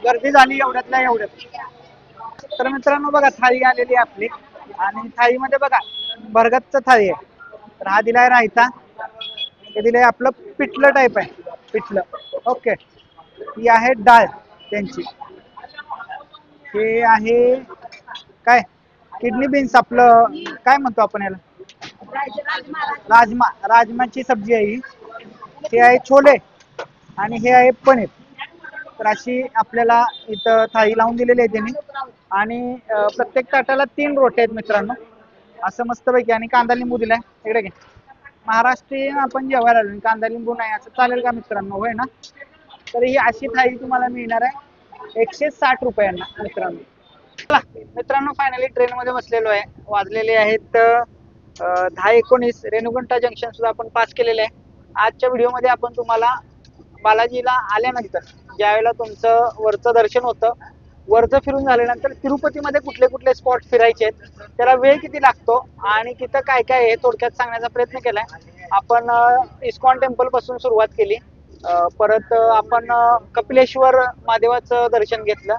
गर्दी झाली एवढ्यातल्या एवढ्यात. तर मित्रांनो बघा थाळी आलेली आपली आणि थाळीमध्ये बघा भरगतचं थाळी आहे. तर हा दिलाय रायता, हे दिलंय आपलं पिठलं टाईप आहे, पिठलं. ओके. ही आहे डाळ त्यांची. हे आहे काय किडनी बीन्स, आपलं काय म्हणतो आपण याला, राजमा. राजमाची सब्जी आहे ही. हे आहे छोले आणि हे आहे पनीर. तर अशी आपल्याला इथं थाळी लावून दिलेली आहे त्यांनी. आणि प्रत्येक ताटाला 3 रोट्या आहेत मित्रांनो, असं मस्तपैकी. आणि कांदा लिंबू दिलाय. इकडे घे. महाराष्ट्रीयन आपण जेवायला आलो, कांदा लिंबू नाही असं चालेल का मित्रांनो? होय ना. तर ही अशी थाळी तुम्हाला मिळणार आहे 160 रुपयांना मित्रांनो. चला मित्रांनो, फायनली ट्रेन मध्ये बसलेलो आहे. वाजलेले आहेत 10:19. रेणुगंटा जंक्शन सुद्धा आपण पास केलेलं आहे. आजच्या व्हिडिओमध्ये आपण तुम्हाला बालाजीला आल्यानंतर ज्यावेळेला तुमचं वरचं दर्शन होतं, वरचं फिरून झाल्यानंतर तिरुपतीमध्ये कुठले कुठले स्पॉट फिरायचे आहेत, त्याला वेळ किती लागतो आणि तिथं काय काय आहे थोडक्यात सांगण्याचा प्रयत्न केलाय. आपण इस्कॉन टेम्पल पासून सुरुवात केली. परत आपण कपिलेश्वर महादेवाचं दर्शन घेतलं.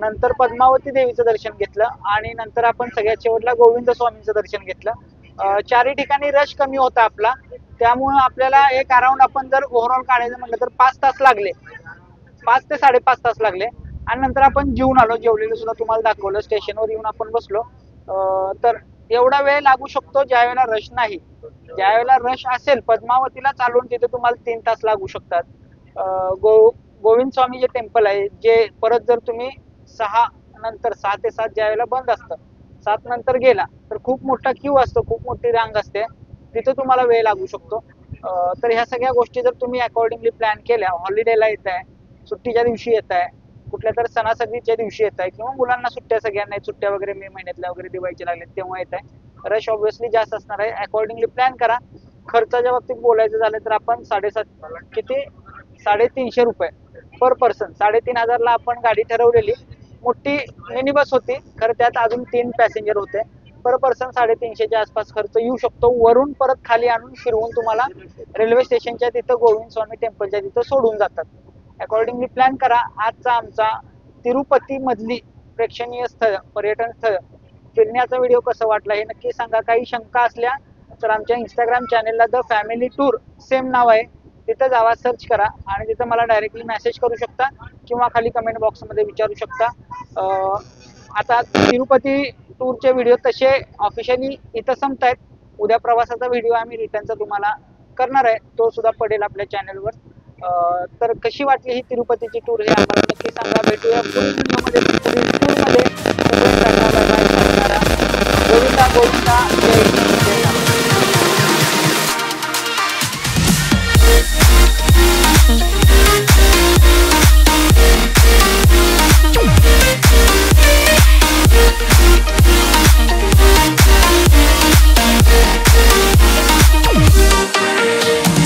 नंतर पद्मावती देवीचं दर्शन घेतलं आणि नंतर आपण सगळ्यात शेवटला गोविंद स्वामींचं दर्शन घेतलं. चारही ठिकाणी रश कमी होता आपला, त्यामुळं आपल्याला एक अराउंड आपण जर ओव्हरऑल काढायचं म्हटलं तर 5 तास लागले, 5 ते 5.5 तास लागले. आणि नंतर आपण जेवून आलो. जेवलेलं सुद्धा तुम्हाला दाखवलं. स्टेशनवर येऊन आपण बसलो. तर एवढा वेळ लागू शकतो ज्यावेळेला रश नाही. ज्यावेळेला रश असेल पद्मावतीला चालून तिथे तुम्हाला 3 तास लागू शकतात. गोविंद स्वामी जे टेम्पल आहे, जे परत जर तुम्ही 6 नंतर 6 ते 7 ज्यावेळेला बंद असतं, 7 नंतर गेला तर खूप मोठा क्यू असतो, खूप मोठी रांग असते, तिथे तुम्हाला वेळ लागू शकतो. तर ह्या सगळ्या गोष्टी जर तुम्ही अकॉर्डिंगली प्लॅन केल्या, हॉलिडेला येत आहे, सुट्टीच्या दिवशी येत आहे, कुठल्या तर सणासुदीच्या दिवशी येत आहे, किंवा मुलांना सुट्ट्या सगळ्यांना सुट्ट्या वगैरे मे महिन्यातल्या वगैरे दिवाळीच्या लागल्या तेव्हा येत आहे, रश ऑब्व्हियसली जास्त असणार आहे. अकॉर्डिंगली प्लॅन करा. खर्चाच्या बाबतीत बोलायचं झालं तर आपण 350 रुपये पर पर्सन, 3,500ला आपण गाडी ठरवलेली. मोठी मिनी बस होती खरं, त्यात अजून 3 पॅसेंजर होते. पर पर्सन 350च्या आसपास खर्च येऊ शकतो. वरून परत खाली आणून फिरवून तुम्हाला रेल्वे स्टेशनच्या तिथं गोविंद स्वामी टेम्पलच्या तिथं सोडून जातात. अकॉर्डिंगली प्लॅन करा. आजचा आमचा तिरुपती मधली प्रेक्षणीय स्थळ, पर्यटन स्थळ फिरण्याचा व्हिडिओ कसा वाटला हे नक्की सांगा. काही शंका असल्या तर आमच्या इंस्टाग्राम चॅनेलला द फॅमिली टूर सेम नाव आहे, तिथं जावा, सर्च करा आणि तिथं मला डायरेक्टली मेसेज करू शकता किंवा खाली कमेंट बॉक्समध्ये विचारू शकता. आता तिरुपती टूरचे व्हिडिओ तसे ऑफिशियली इथं संपतायत. उद्या प्रवासाचा व्हिडिओ आम्ही रिटर्नचा तुम्हाला करणार आहे, तो सुद्धा पडेल आपल्या चॅनलवर. तर कशी वाटली ही तिरुपतीची टूर हे आम्हाला नक्की सांगा. भेटूया पुढील व्हिडिओमध्ये, पुढील टूरमध्ये. गोविंदा गोविंदा, जय